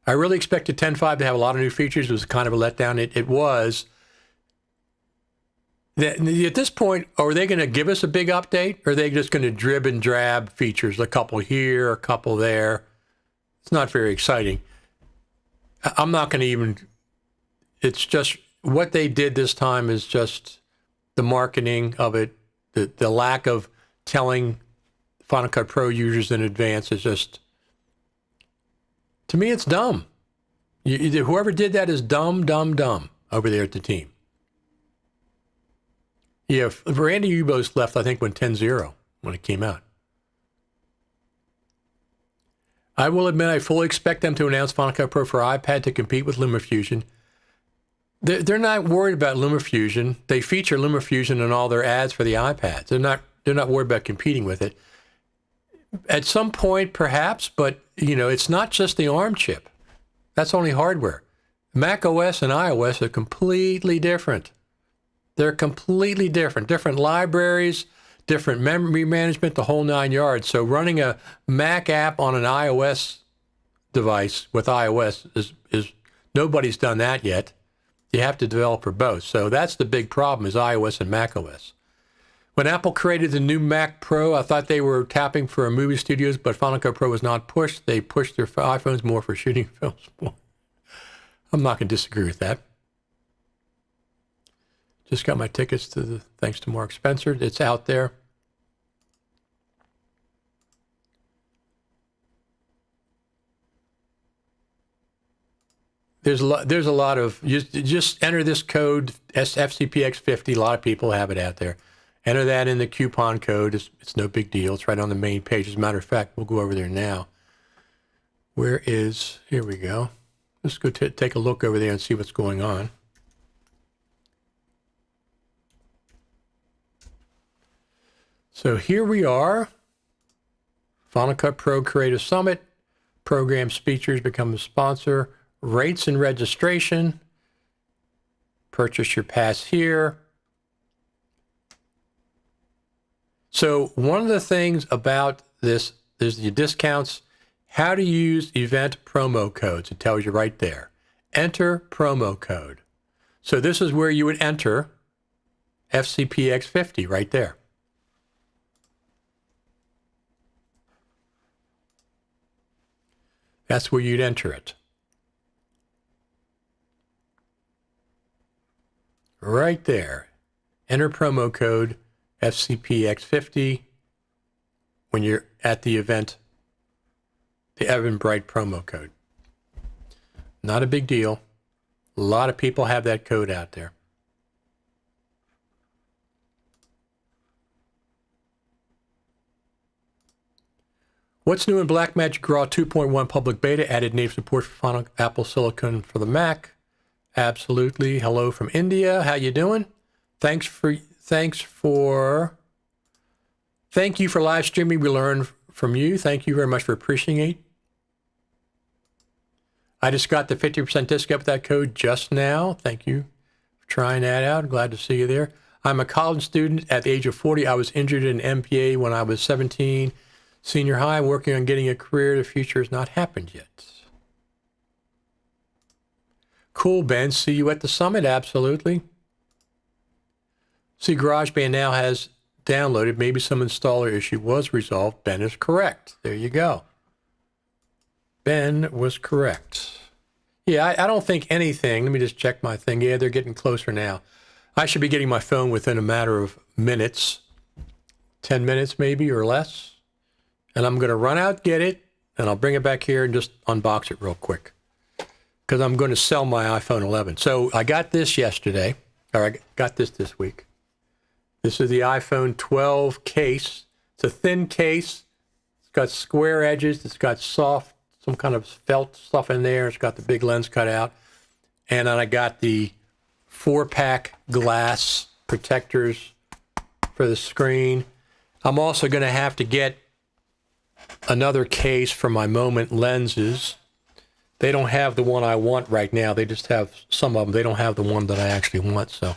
I really expected 10.5 to have a lot of new features. It was kind of a letdown. It was. At this point, are they going to give us a big update? Or are they just going to drib and drab features? A couple here, a couple there. It's not very exciting. I'm not going to even... It's just... What they did this time is just the marketing of it. The lack of telling Final Cut Pro users in advance is just... To me, it's dumb. Whoever did that is dumb over there at the team. Yeah, Randy Ubos left, I think, when 10.0, when it came out. I will admit I fully expect them to announce Final Cut Pro for iPad to compete with LumaFusion. They're not worried about LumaFusion. They feature LumaFusion in all their ads for the iPads. They're not worried about competing with it. At some point, perhaps, but it's not just the ARM chip. That's only hardware. Mac OS and iOS are completely different. They're completely different. Different libraries, different memory management, the whole 9 yards. So running a Mac app on an iOS device with iOS is nobody's done that yet. You have to develop for both. So that's the big problem is iOS and Mac OS. When Apple created the new Mac Pro, I thought they were tapping for movie studios, but Final Cut Pro was not pushed. They pushed their iPhones more for shooting films. I'm not going to disagree with that. Just got my tickets thanks to Mark Spencer. It's out there. There's a lot of, just enter this code, FCPX50. A lot of people have it out there. Enter that in the coupon code. It's no big deal. It's right on the main page. As a matter of fact, we'll go over there now. Here we go. Let's go take a look over there and see what's going on. So here we are. Final Cut Pro Creative Summit. Program features become a sponsor. Rates and registration. Purchase your pass here. So one of the things about this is the discounts, how to use event promo codes. It tells you right there. Enter promo code. So this is where you would enter FCPX50 right there. That's where you'd enter it. Right there. Enter promo code FCPX50 when you're at the event, the Eventbrite promo code. Not a big deal. A lot of people have that code out there. What's new in Blackmagic Raw 2.1 public beta? Added native support for Final Apple Silicon for the Mac. Absolutely. Hello from India. How you doing? Thank you for live streaming. We learned from you. Thank you very much for appreciating it. I just got the 50% discount with that code just now. Thank you for trying that out. Glad to see you there. I'm a college student. At the age of 40, I was injured in MPA when I was 17. Senior high, working on getting a career. The future has not happened yet. Cool, Ben. See you at the summit. Absolutely. See, GarageBand now has downloaded. Maybe some installer issue was resolved. Ben is correct. There you go. Ben was correct. Yeah, I don't think anything. Let me just check my thing. Yeah, they're getting closer now. I should be getting my phone within a matter of minutes, 10 minutes maybe or less. And I'm going to run out, get it, and I'll bring it back here and just unbox it real quick. Because I'm going to sell my iPhone 11. So I got this yesterday, or I got this week. This is the iPhone 12 case. It's a thin case. It's got square edges. It's got soft, some kind of felt stuff in there. It's got the big lens cut out. And then I got the 4-pack glass protectors for the screen. I'm also going to have to get another case for my Moment lenses. They don't have the one I want right now. They just have some of them. They don't have the one that I actually want, so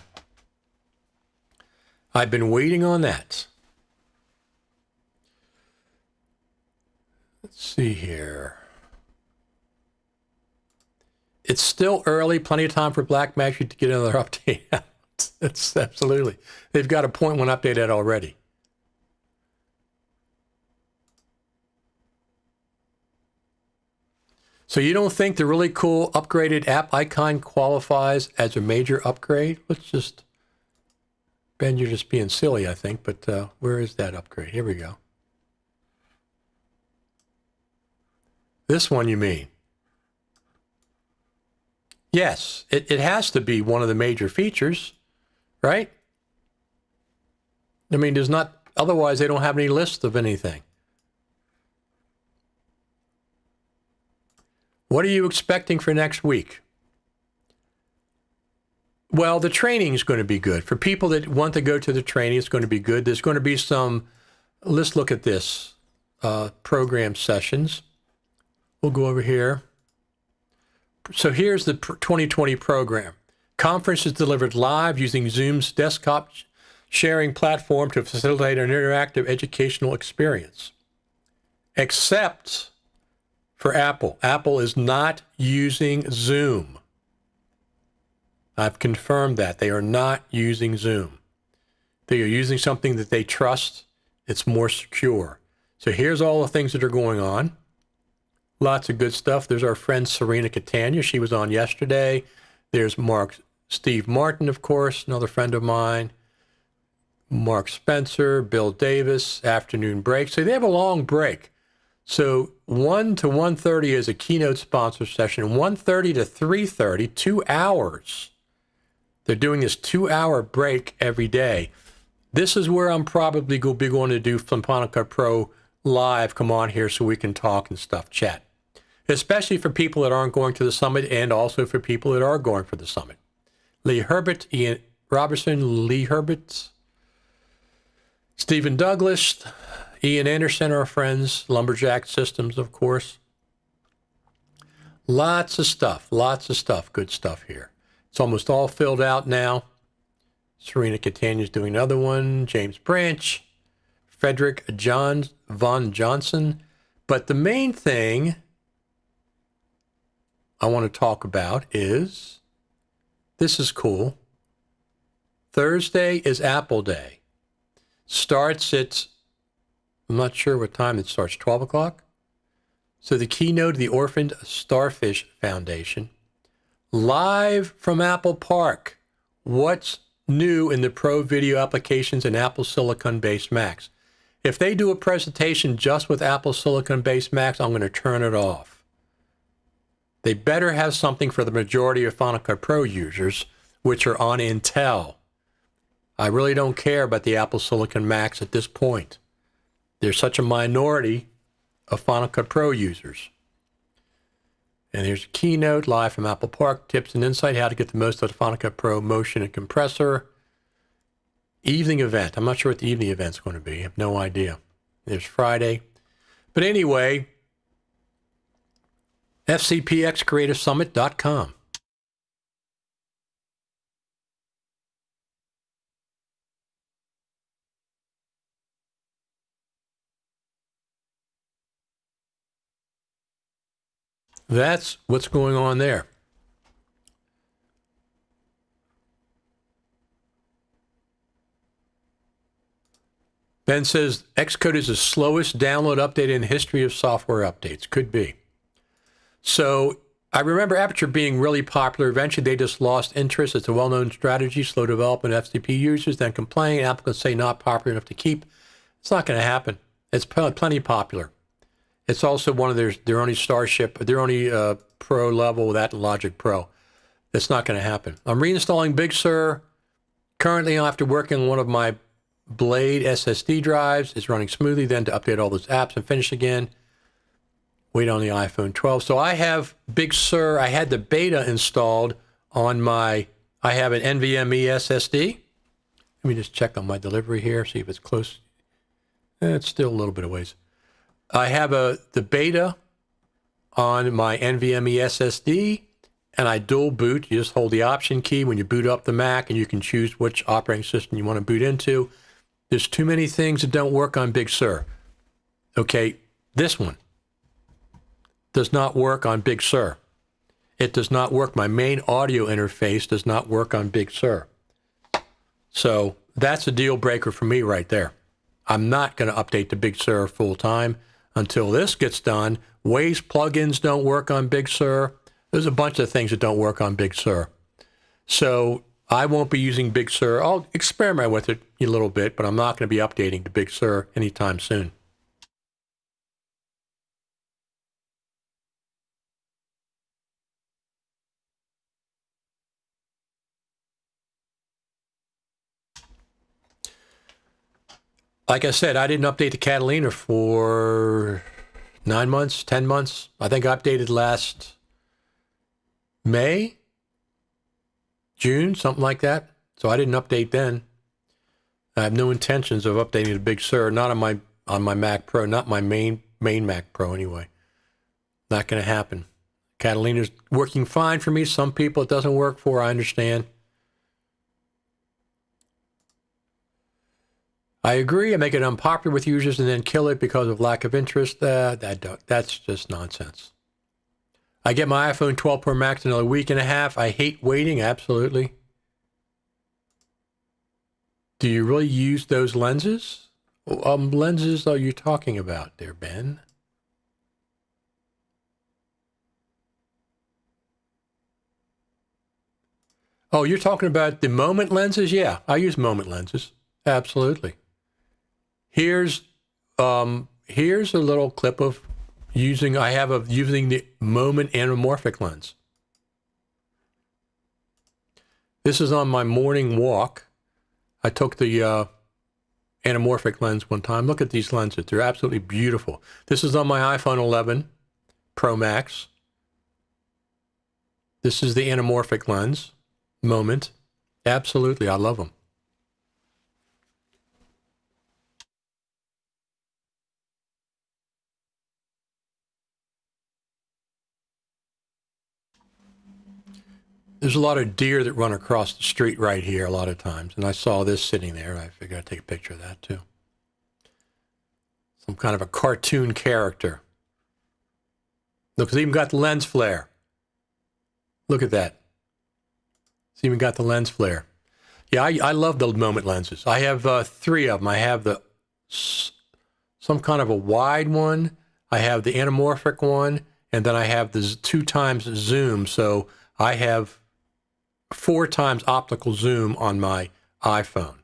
I've been waiting on that. Let's see here. It's still early. Plenty of time for Blackmagic to get another update out. It's absolutely. They've got a 0.1 update out already. So you don't think the really cool upgraded app icon qualifies as a major upgrade? Let's just, Ben, you're just being silly, I think, but where is that upgrade? Here we go. This one, you mean? Yes, it has to be one of the major features, right? I mean, there's not, otherwise they don't have any list of anything. What are you expecting for next week? Well, the training is going to be good. For people that want to go to the training, it's going to be good. There's going to be some, let's look at this, program sessions. We'll go over here. So here's the 2020 program. Conference is delivered live using Zoom's desktop sharing platform to facilitate an interactive educational experience. Except for Apple. Apple is not using Zoom. I've confirmed that. They are not using Zoom. They are using something that they trust. It's more secure. So here's all the things that are going on. Lots of good stuff. There's our friend Serena Catania. She was on yesterday. There's Steve Martin, of course, another friend of mine. Mark Spencer, Bill Davis, afternoon break. So they have a long break. So 1 to 1:30 is a keynote sponsor session. 1:30 to 3:30, 2 hours. They're doing this 2-hour break every day. This is where I'm probably going to be going to do Final Cut Pro live. Come on here so we can talk and stuff, chat. Especially for people that aren't going to the summit and also for people that are going for the summit. Lee Herbert, Ian Robertson, Lee Herbert, Stephen Douglas, Ian Anderson, our friends, Lumberjack Systems, of course. Lots of stuff, good stuff here. It's almost all filled out now. Serena Catania is doing another one. James Branch, Frederick Von Johnson. But the main thing I want to talk about is, this is cool. Thursday is Apple Day. Starts at, I'm not sure what time it starts, 12 o'clock? So the keynote of the Orphaned Starfish Foundation. Live from Apple Park. What's new in the Pro Video applications in Apple Silicon-based Macs? If they do a presentation just with Apple Silicon-based Macs, I'm going to turn it off. They better have something for the majority of Final Cut Pro users, which are on Intel. I really don't care about the Apple Silicon Macs at this point. There's such a minority of Final Cut Pro users. And here's a keynote live from Apple Park, tips and insight, how to get the most out of Final Cut Pro motion and compressor. Evening event. I'm not sure what the evening event's going to be. I have no idea. There's Friday. But anyway, FCPXCreativeSummit.com. that's what's going on there. Ben says Xcode is the slowest download update in the history of software updates. Could be. So I remember Aperture being really popular. Eventually, they just lost interest. It's a well-known strategy. Slow development, FCP users then complain. Applicants say not popular enough to keep. It's not going to happen. It's plenty popular. It's also one of their only Starship, their only pro level with that Logic Pro. That's not going to happen. I'm reinstalling Big Sur. Currently, after working on one of my Blade SSD drives, it's running smoothly. Then to update all those apps and finish again. Wait on the iPhone 12. So I have Big Sur. I had the beta installed on I have an NVMe SSD. Let me just check on my delivery here, see if it's close. It's still a little bit of ways. I have the beta on my NVMe SSD, and I dual boot. You just hold the Option key when you boot up the Mac, and you can choose which operating system you want to boot into. There's too many things that don't work on Big Sur. Okay, this one does not work on Big Sur. It does not work. My main audio interface does not work on Big Sur. So that's a deal breaker for me right there. I'm not going to update to Big Sur full time until this gets done. Waze plugins don't work on Big Sur. There's a bunch of things that don't work on Big Sur. So I won't be using Big Sur. I'll experiment with it a little bit, but I'm not going to be updating to Big Sur anytime soon. Like I said, I didn't update to Catalina for 9 months, 10 months. I think I updated last May, June, something like that. So I didn't update then. I have no intentions of updating to Big Sur, not on my Mac Pro, not my main Mac Pro anyway. Not going to happen. Catalina's working fine for me. Some people it doesn't work for, I understand. I agree. I make it unpopular with users and then kill it because of lack of interest. That's just nonsense. I get my iPhone 12 Pro Max in another week and a half. I hate waiting. Absolutely. Do you really use those lenses? Lenses are you talking about there, Ben? Oh, you're talking about the Moment lenses? Yeah, I use Moment lenses. Absolutely. Here's a little clip of using the Moment anamorphic lens. This is on my morning walk. I took the anamorphic lens one time. Look at these lenses. They're absolutely beautiful. This is on my iPhone 11 Pro Max. This is the anamorphic lens, Moment. Absolutely, I love them. There's a lot of deer that run across the street right here a lot of times. And I saw this sitting there. I figured I'd take a picture of that too. Some kind of a cartoon character. Look, it's even got the lens flare. Look at that. It's even got the lens flare. Yeah, I love the Moment lenses. I have 3 of them. I have some kind of a wide one. I have the anamorphic one. And then I have the 2 times zoom. So I have 4 times optical zoom on my iPhone.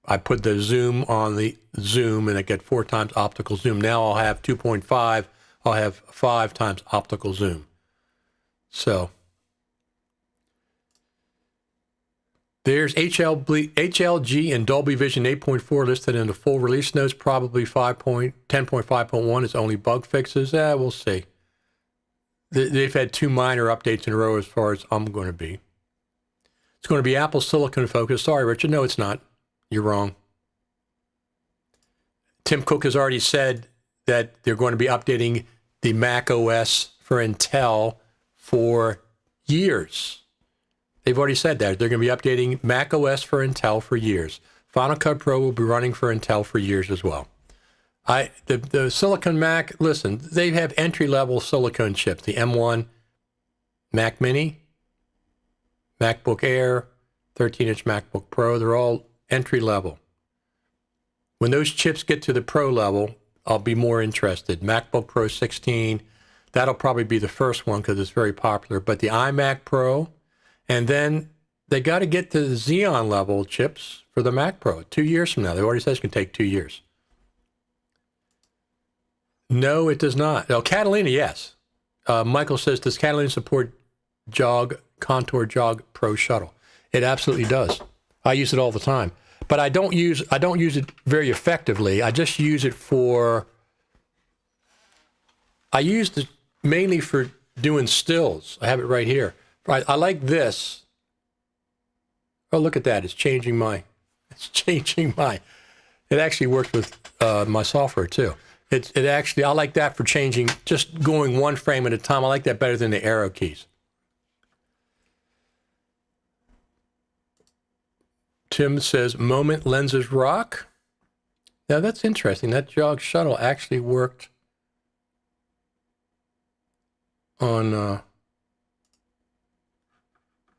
I put the zoom on the zoom and I get 4 times optical zoom. Now I'll have 2.5. I'll have 5 times optical zoom. So there's HLG and Dolby Vision 8.4 listed in the full release notes. Probably 10.5.1 is only bug fixes. We'll see. They've had 2 minor updates in a row as far as I'm going to be. It's going to be Apple Silicon focused. Sorry, Richard. No, it's not. You're wrong. Tim Cook has already said that they're going to be updating the Mac OS for Intel for years. They've already said that. They're going to be updating Mac OS for Intel for years. Final Cut Pro will be running for Intel for years as well. The Silicon Mac, listen, they have entry-level silicone chips. The M1, Mac Mini, MacBook Air, 13-inch MacBook Pro, they're all entry-level. When those chips get to the Pro level, I'll be more interested. MacBook Pro 16, that'll probably be the first one because it's very popular. But the iMac Pro, and then they got to get to the Xeon level chips for the Mac Pro 2 years from now. They already said it's going to take 2 years. No, it does not. Oh, Catalina, yes. Michael says, does Catalina support Contour Jog Pro Shuttle? It absolutely does. I use it all the time. But I don't use it very effectively. I just use it I use it mainly for doing stills. I have it right here. I like this. Oh, look at that. It actually works with my software too. I like that for changing, just going one frame at a time. I like that better than the arrow keys. Tim says, Moment lenses rock. Now that's interesting. That Jog Shuttle actually worked on,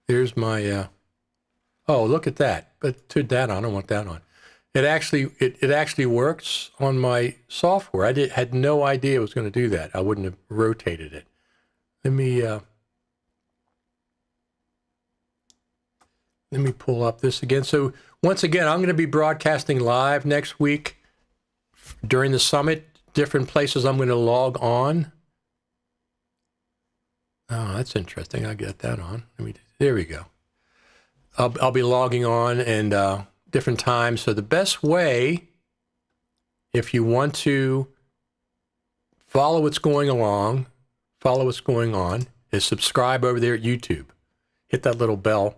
here's my, oh, look at that. But turn that on, I don't want that on. It actually works on my software. I had no idea it was going to do that. I wouldn't have rotated it. Let me pull up this again. So once again, I'm going to be broadcasting live next week during the summit. Different places I'm going to log on. Oh, that's interesting. I got that on. There we go. I'll be logging on and different times. So the best way, if you want to follow what's going on, is subscribe over there at YouTube. Hit that little bell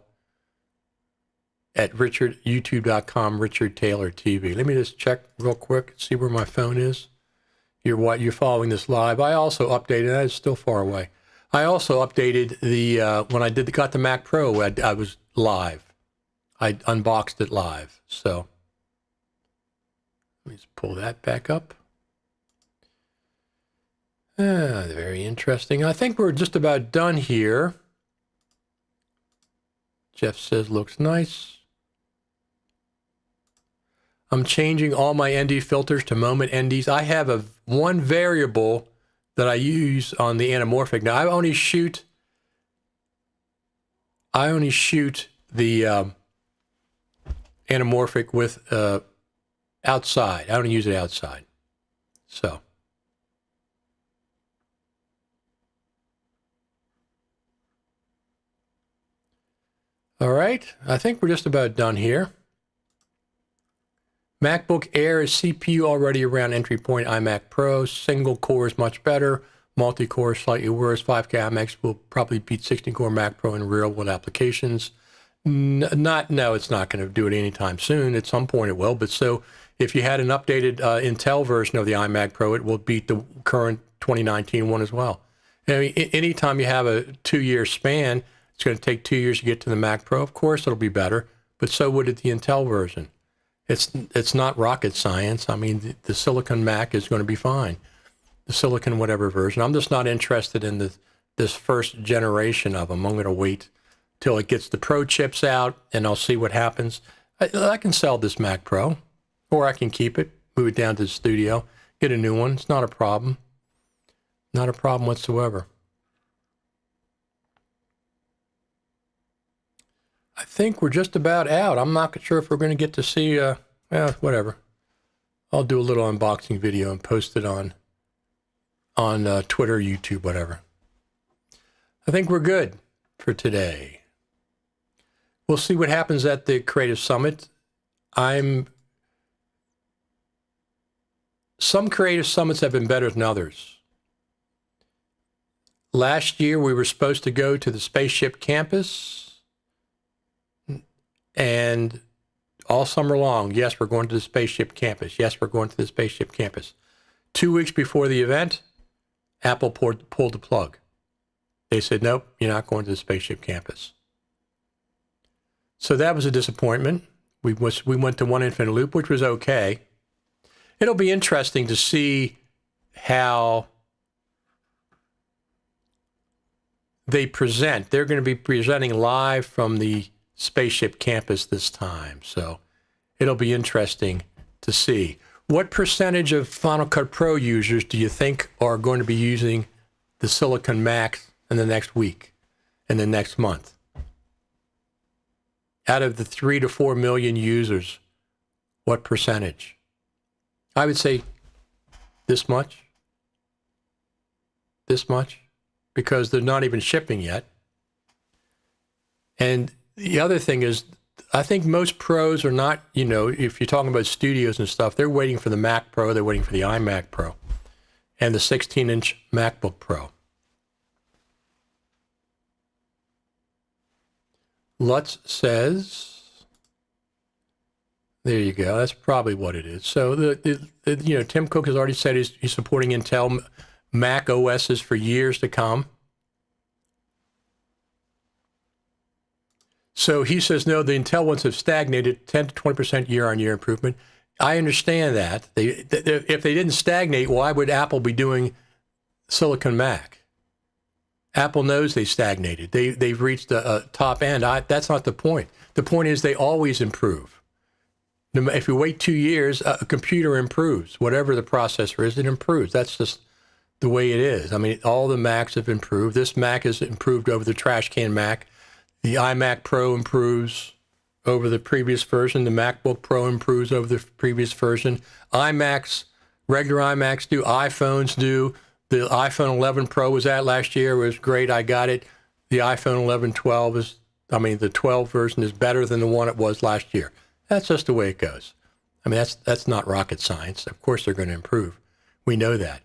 at youtube.com, Richard Taylor TV. Let me just check real quick, see where my phone is. You're following this live. I also updated, that is still far away. I also updated when I got the Mac Pro, I was live. I unboxed it live. So let me just pull that back up. Very interesting. I think we're just about done here. Jeff says, looks nice. I'm changing all my ND filters to Moment NDs. I have one variable that I use on the anamorphic. Now, I only shoot the anamorphic with outside. I don't use it outside. So. All right, I think we're just about done here. MacBook Air is CPU already around entry point iMac Pro. Single core is much better. Multi-core slightly worse. 5K iMacs will probably beat 16-core Mac Pro in real-world applications. No, it's not going to do it anytime soon. At some point it will. But so if you had an updated Intel version of the iMac Pro, it will beat the current 2019 one as well. I mean, anytime you have a 2-year span, it's going to take 2 years to get to the Mac Pro. Of course, it'll be better, but so would the Intel version. It's not rocket science. I mean, the Silicon Mac is going to be fine. The Silicon whatever version. I'm just not interested in this first generation of them. I'm going to wait till it gets the Pro chips out, and I'll see what happens. I can sell this Mac Pro, or I can keep it, move it down to the studio, get a new one. It's not a problem. Not a problem whatsoever. I think we're just about out. I'm not sure if we're going to get to see, whatever. I'll do a little unboxing video and post it on Twitter, YouTube, whatever. I think we're good for today. We'll see what happens at the Creative Summit. Some Creative Summits have been better than others. Last year, we were supposed to go to the Spaceship Campus. And all summer long, yes, we're going to the Spaceship Campus. Yes, we're going to the Spaceship Campus. 2 weeks before the event, Apple pulled the plug. They said, nope, you're not going to the Spaceship Campus. So that was a disappointment. We went to One Infinite Loop, which was okay. it'll be interesting to see how they present. They're going to be presenting live from the spaceship campus this time. So it'll be interesting to see. What percentage of Final Cut Pro users do you think are going to be using the Silicon Max in the next week, in the next month? Out of the 3 to 4 million users, what percentage? I would say this much, because they're not even shipping yet. And the other thing is, I think most pros are not, if you're talking about studios and stuff, they're waiting for the Mac Pro, they're waiting for the iMac Pro and the 16-inch MacBook Pro. Lutz says, there you go. That's probably what it is. So, Tim Cook has already said he's supporting Intel Mac OSs for years to come. So he says, no, the Intel ones have stagnated, 10 to 20% year-on-year improvement. I understand that. If they didn't stagnate, why would Apple be doing Silicon Mac? Apple knows they stagnated. They've reached a top end. That's not the point. The point is they always improve. If you wait 2 years, a computer improves. Whatever the processor is, it improves. That's just the way it is. I mean, all the Macs have improved. This Mac has improved over the trash can Mac. The iMac Pro improves over the previous version. The MacBook Pro improves over the previous version. iMacs, regular iMacs do. iPhones do. The iPhone 11 Pro was out last year. It was great. I got it. The iPhone 11 12 the 12 version is better than the one it was last year. That's just the way it goes. I mean, that's not rocket science. Of course they're going to improve. We know that.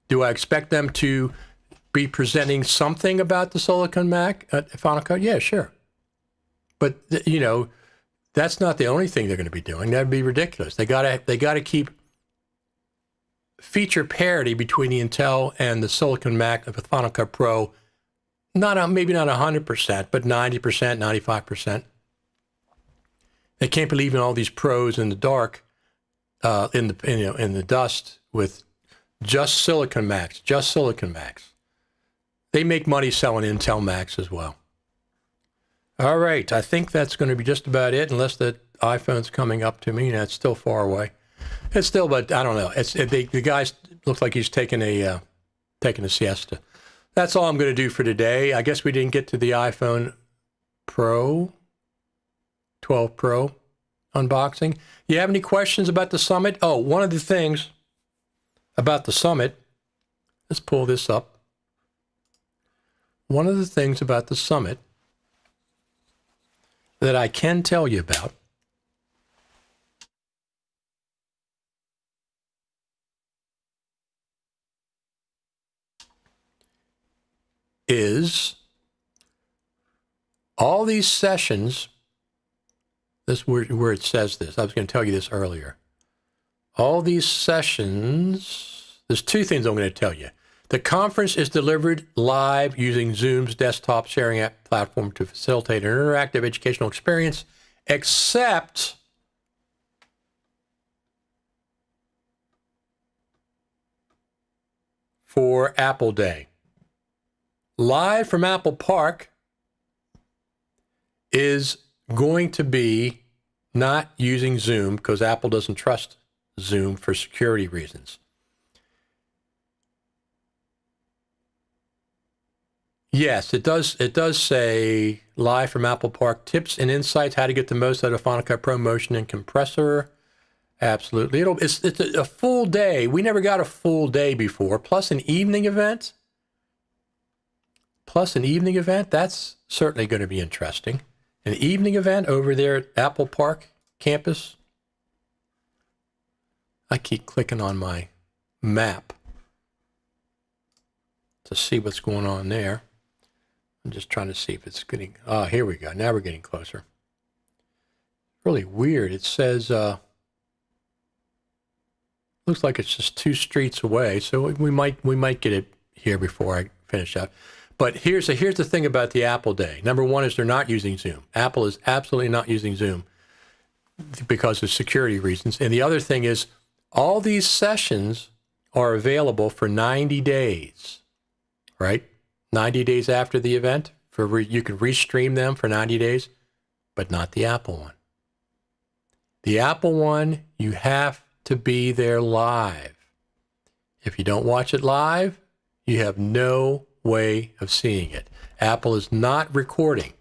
Do I expect them to be presenting something about the Silicon Mac at Final Cut? Yeah, sure. But, that's not the only thing they're going to be doing. That'd be ridiculous. They gotta keep feature parity between the Intel and the Silicon Mac of the Final Cut Pro. Maybe not 100%, but 90%, 95%. They can't be leaving all these pros in the dark, in the dust with just Silicon Macs. They make money selling Intel Macs as well. All right, I think that's going to be just about it, unless the iPhone's coming up to me. It's still far away. It's still, but I don't know. The guy looks like he's taking a siesta. That's all I'm going to do for today. I guess we didn't get to the iPhone Pro, 12 Pro unboxing. You have any questions about the summit? Oh, one of the things about the summit, let's pull this up. One of the things about the summit that I can tell you about is all these sessions, this where it says this, I was going to tell you this earlier. All these sessions, there's two things I'm going to tell you. The conference is delivered live using Zoom's desktop sharing app platform to facilitate an interactive educational experience, except for Apple Day. Live from Apple Park is going to be not using Zoom because Apple doesn't trust Zoom for security reasons. Yes, it does say live from Apple Park, tips and insights, how to get the most out of Final Cut Pro Motion and Compressor. Absolutely. It's a full day. We never got a full day before, plus an evening event. That's certainly going to be interesting. An evening event over there at Apple Park campus. I keep clicking on my map to see what's going on there. I'm just trying to see if it's getting, here we go. Now we're getting closer. Really weird. It says, looks like it's just 2 streets away. So we might get it here before I finish up. But here's the thing about the Apple Day. Number one is they're not using Zoom. Apple is absolutely not using Zoom because of security reasons. And the other thing is All these sessions are available for 90 days, right? 90 days after the event, you can restream them for 90 days, but not the Apple one. The Apple one, you have to be there live. If you don't watch it live, you have no way of seeing it. Apple is not recording.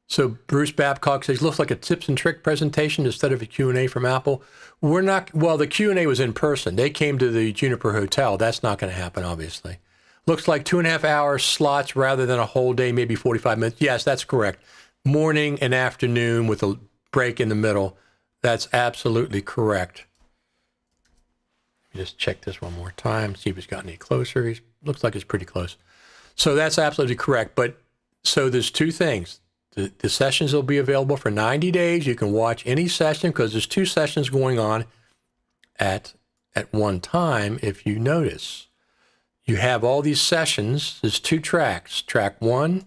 So Bruce Babcock says, looks like a tips and trick presentation instead of a Q&A from Apple. We're not, well, the Q&A was in person. They came to the Juniper Hotel. That's not going to happen, obviously. Looks like 2.5 hour slots rather than a whole day, maybe 45 minutes. Yes, that's correct. Morning and afternoon with a break in the middle. That's absolutely correct. Let me just check this one more time, see if he's gotten any closer. Looks like it's pretty close. So that's absolutely correct. But so there's two things. The sessions will be available for 90 days. You can watch any session because there's two sessions going on at one time. If you notice, you have all these sessions. There's two tracks, track 1,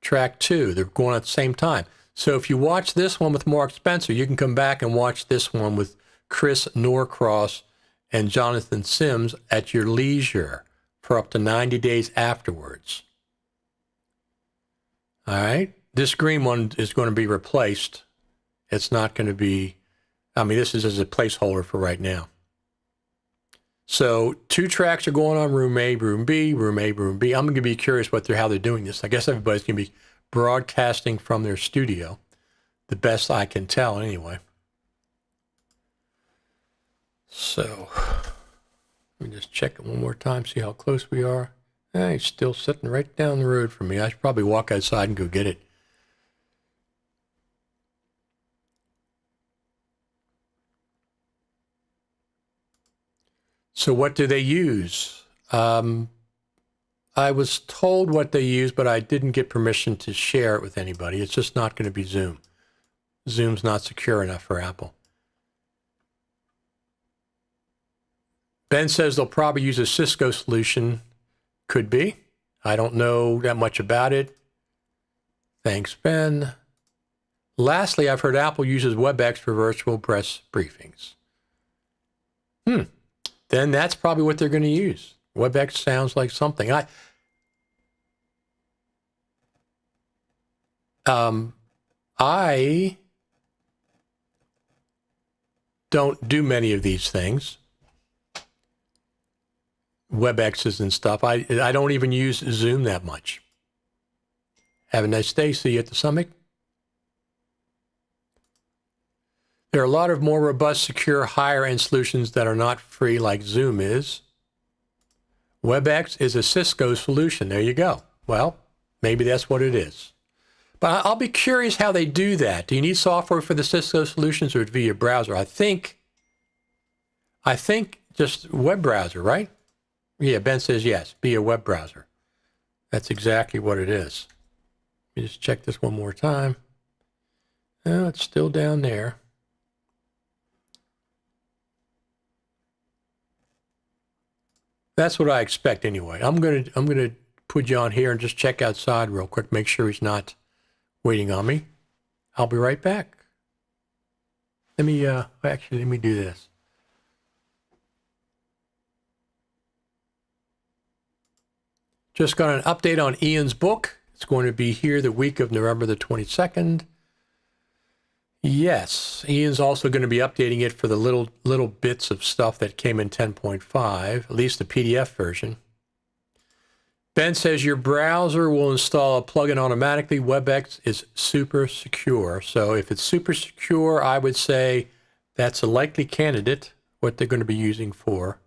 track 2. They're going at the same time. So if you watch this one with Mark Spencer, you can come back and watch this one with Chris Norcross and Jonathan Sims at your leisure for up to 90 days afterwards. All right. This green one is going to be replaced. It's not going to be, I mean, this is as a placeholder for right now. So 2 tracks are going on, room A, room B, room A, room B. I'm going to be curious how they're doing this. I guess everybody's going to be broadcasting from their studio, the best I can tell anyway. So let me just check it one more time, see how close we are. He's still sitting right down the road from me. I should probably walk outside and go get it. So what do they use? I was told what they use, but I didn't get permission to share it with anybody. It's just not going to be Zoom. Zoom's not secure enough for Apple. Ben says they'll probably use a Cisco solution. Could be. I don't know that much about it. Thanks, Ben. Lastly, I've heard Apple uses WebEx for virtual press briefings. Then that's probably what they're going to use. WebEx sounds like something. I don't do many of these things. WebExes and stuff. I don't even use Zoom that much. Have a nice day. See you at the summit. There are a lot of more robust, secure, higher-end solutions that are not free like Zoom is. WebEx is a Cisco solution. There you go. Well, maybe that's what it is. But I'll be curious how they do that. Do you need software for the Cisco solutions or via browser? I think just web browser, right? Yeah, Ben says yes, via web browser. That's exactly what it is. Let me just check this one more time. Oh, it's still down there. That's what I expect anyway. I'm gonna put you on here and just check outside real quick, make sure he's not waiting on me. I'll be right back. Let me do this. Just got an update on Ian's book. It's going to be here the week of November the 22nd. Yes, Ian's also going to be updating it for the little bits of stuff that came in 10.5, at least the PDF version. Ben says your browser will install a plugin automatically. WebEx is super secure. So if it's super secure, I would say that's a likely candidate, what they're going to be using for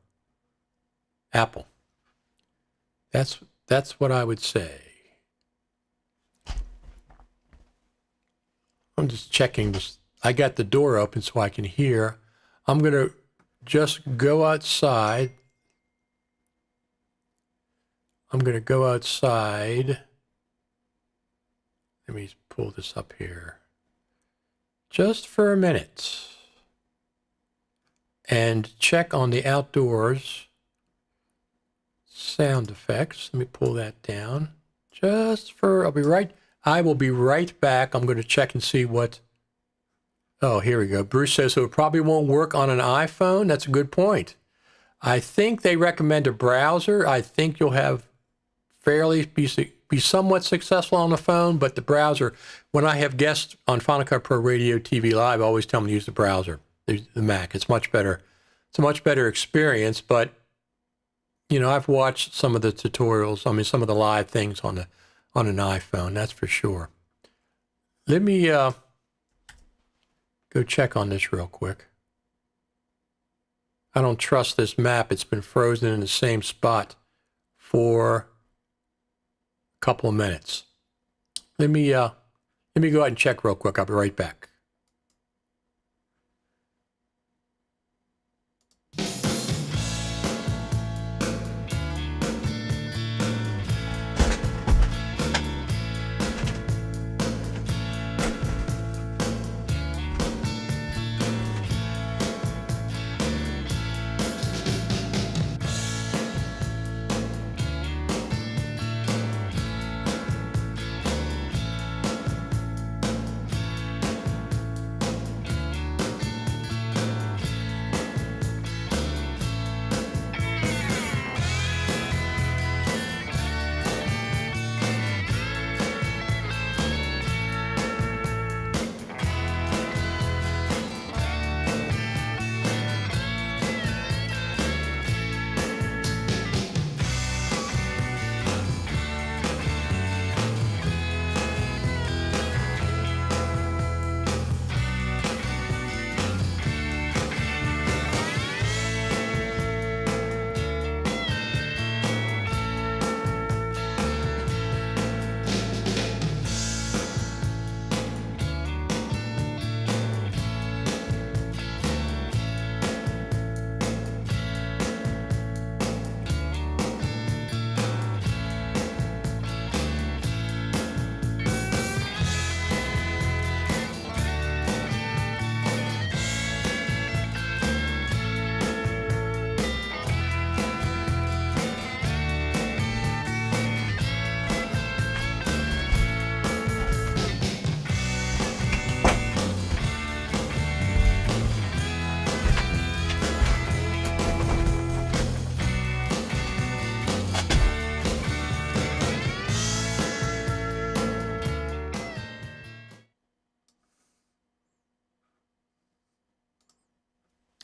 Apple. That's what I would say. I'm just checking this. I got the door open so I can hear. I'm going to just go outside. Let me pull this up here. Just for a minute. And check on the outdoors sound effects. Let me pull that down. I will be right back. I'm going to check and see what Oh, here we go. Bruce says, so it probably won't work on an iPhone. That's a good point. I think they recommend a browser. I think you'll have be somewhat successful on the phone, but the browser, when I have guests on Final Cut Pro Radio TV Live, I always tell them to use the browser, the Mac. It's much better. It's a much better experience, but I've watched some of the tutorials, some of the live things on an iPhone, that's for sure. Let me go check on this real quick. I don't trust this map. It's been frozen in the same spot for a couple of minutes. Let me go ahead and check real quick. I'll be right back.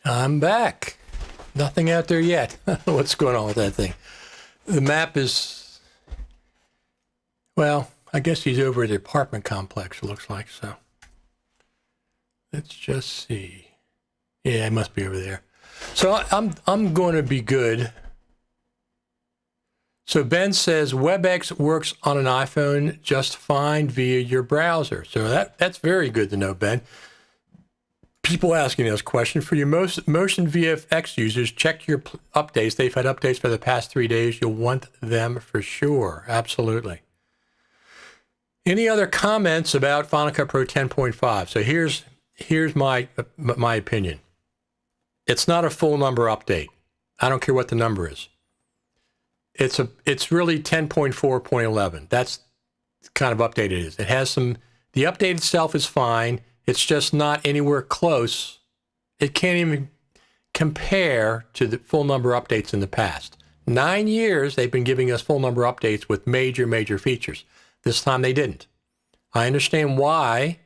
I'm back. Nothing out there yet. What's going on with that thing? The map is, well, I guess he's over at the apartment complex, it looks like, so. Let's just see. Yeah, it must be over there. So I'm going to be good. So Ben says WebEx works on an iPhone just fine via your browser. So that's very good to know, Ben. People asking this question, for your motion VFX users, check your updates. They've had updates for the past 3 days. You'll want them for sure. Absolutely. Any other comments about Final Cut Pro 10.5? So here's my opinion. It's not a full number update. I don't care what the number is. It's really 10.4.11. That's the kind of update it is. It has the update itself is fine. It's just not anywhere close. It can't even compare to the full number updates in the past. 9 years, they've been giving us full number updates with major features. This time they didn't. I understand why,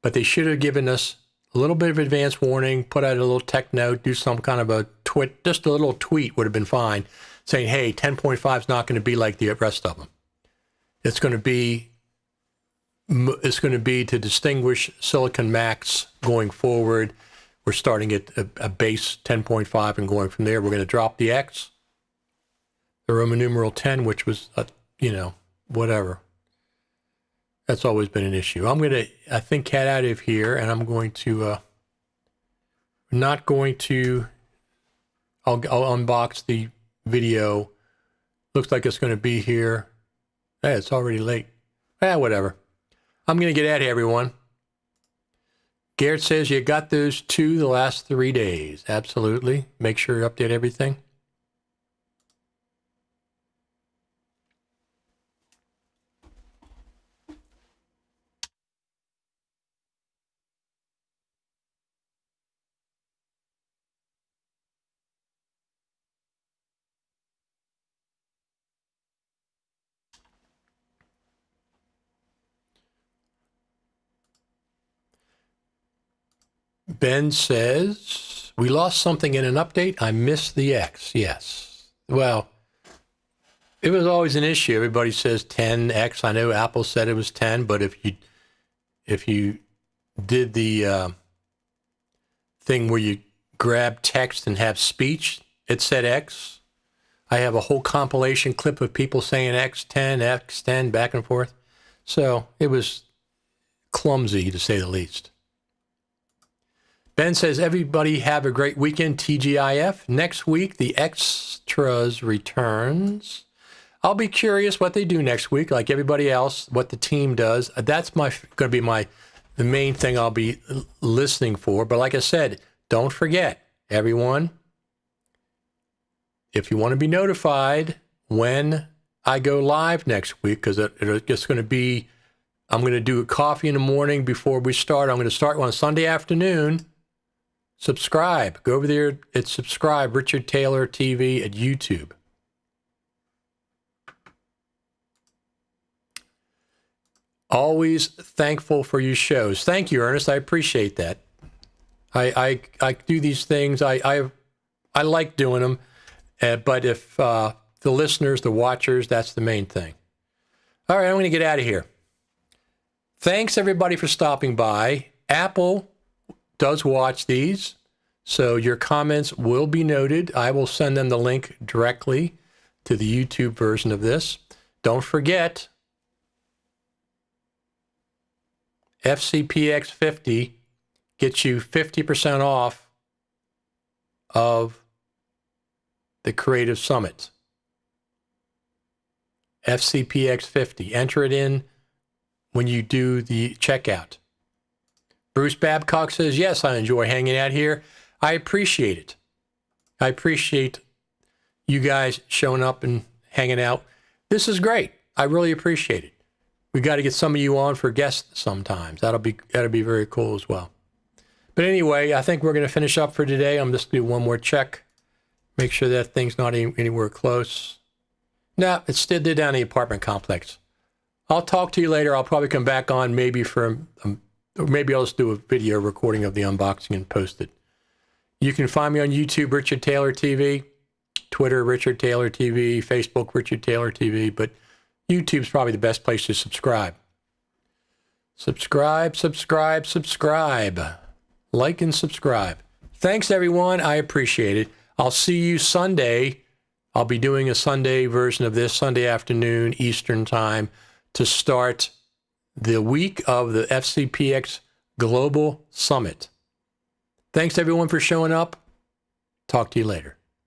but they should have given us a little bit of advance warning, put out a little tech note, do some kind of a tweet, just a little tweet would have been fine, saying, hey, 10.5 is not going to be like the rest of them. It's going to be to distinguish Silicon Macs going forward. We're starting at a base 10.5 and going from there. We're going to drop the X, the Roman numeral 10, which was, whatever. That's always been an issue. I think, cat out of here, and I'm going to, I'll unbox the video. Looks like it's going to be here. Hey, it's already late. Whatever. I'm going to get out of here, everyone. Garrett says you got those the last 3 days. Absolutely. Make sure you update everything. Ben says, we lost something in an update. I missed the X. Yes. Well, it was always an issue. Everybody says 10X. I know Apple said it was 10, but if you did the thing where you grab text and have speech, it said X. I have a whole compilation clip of people saying X10, X10, back and forth. So it was clumsy, to say the least. Ben says, everybody have a great weekend, TGIF. Next week, the Extras returns. I'll be curious what they do next week, like everybody else, what the team does. That's going to be the main thing I'll be listening for. But like I said, don't forget, everyone, if you want to be notified when I go live next week, because it's going to be, I'm going to do a coffee in the morning before we start. I'm going to start on a Sunday afternoon. Subscribe. Go over there and subscribe, Richard Taylor TV at YouTube. Always thankful for your shows. Thank you, Ernest. I appreciate that. I do these things. I like doing them. But if the listeners, the watchers, that's the main thing. All right, I'm going to get out of here. Thanks, everybody, for stopping by. Apple does watch these, so your comments will be noted. I will send them the link directly to the YouTube version of this. Don't forget, FCPX 50 gets you 50% off of the Creative Summit. FCPX 50. Enter it in when you do the checkout. Bruce Babcock says, yes, I enjoy hanging out here. I appreciate it. I appreciate you guys showing up and hanging out. This is great. I really appreciate it. We got to get some of you on for guests sometimes. That'll be very cool as well. But anyway, I think we're going to finish up for today. I'm just going to do one more check. Make sure that thing's not anywhere close. No, it's still down in the apartment complex. I'll talk to you later. I'll probably come back on maybe maybe I'll just do a video recording of the unboxing and post it. You can find me on YouTube, Richard Taylor TV, Twitter, Richard Taylor TV, Facebook, Richard Taylor TV, but YouTube's probably the best place to subscribe. Subscribe. Like and subscribe. Thanks, everyone. I appreciate it. I'll see you Sunday. I'll be doing a Sunday version of this, Sunday afternoon, Eastern time, to start the week of the FCPX Global Summit. Thanks, everyone, for showing up. Talk to you later.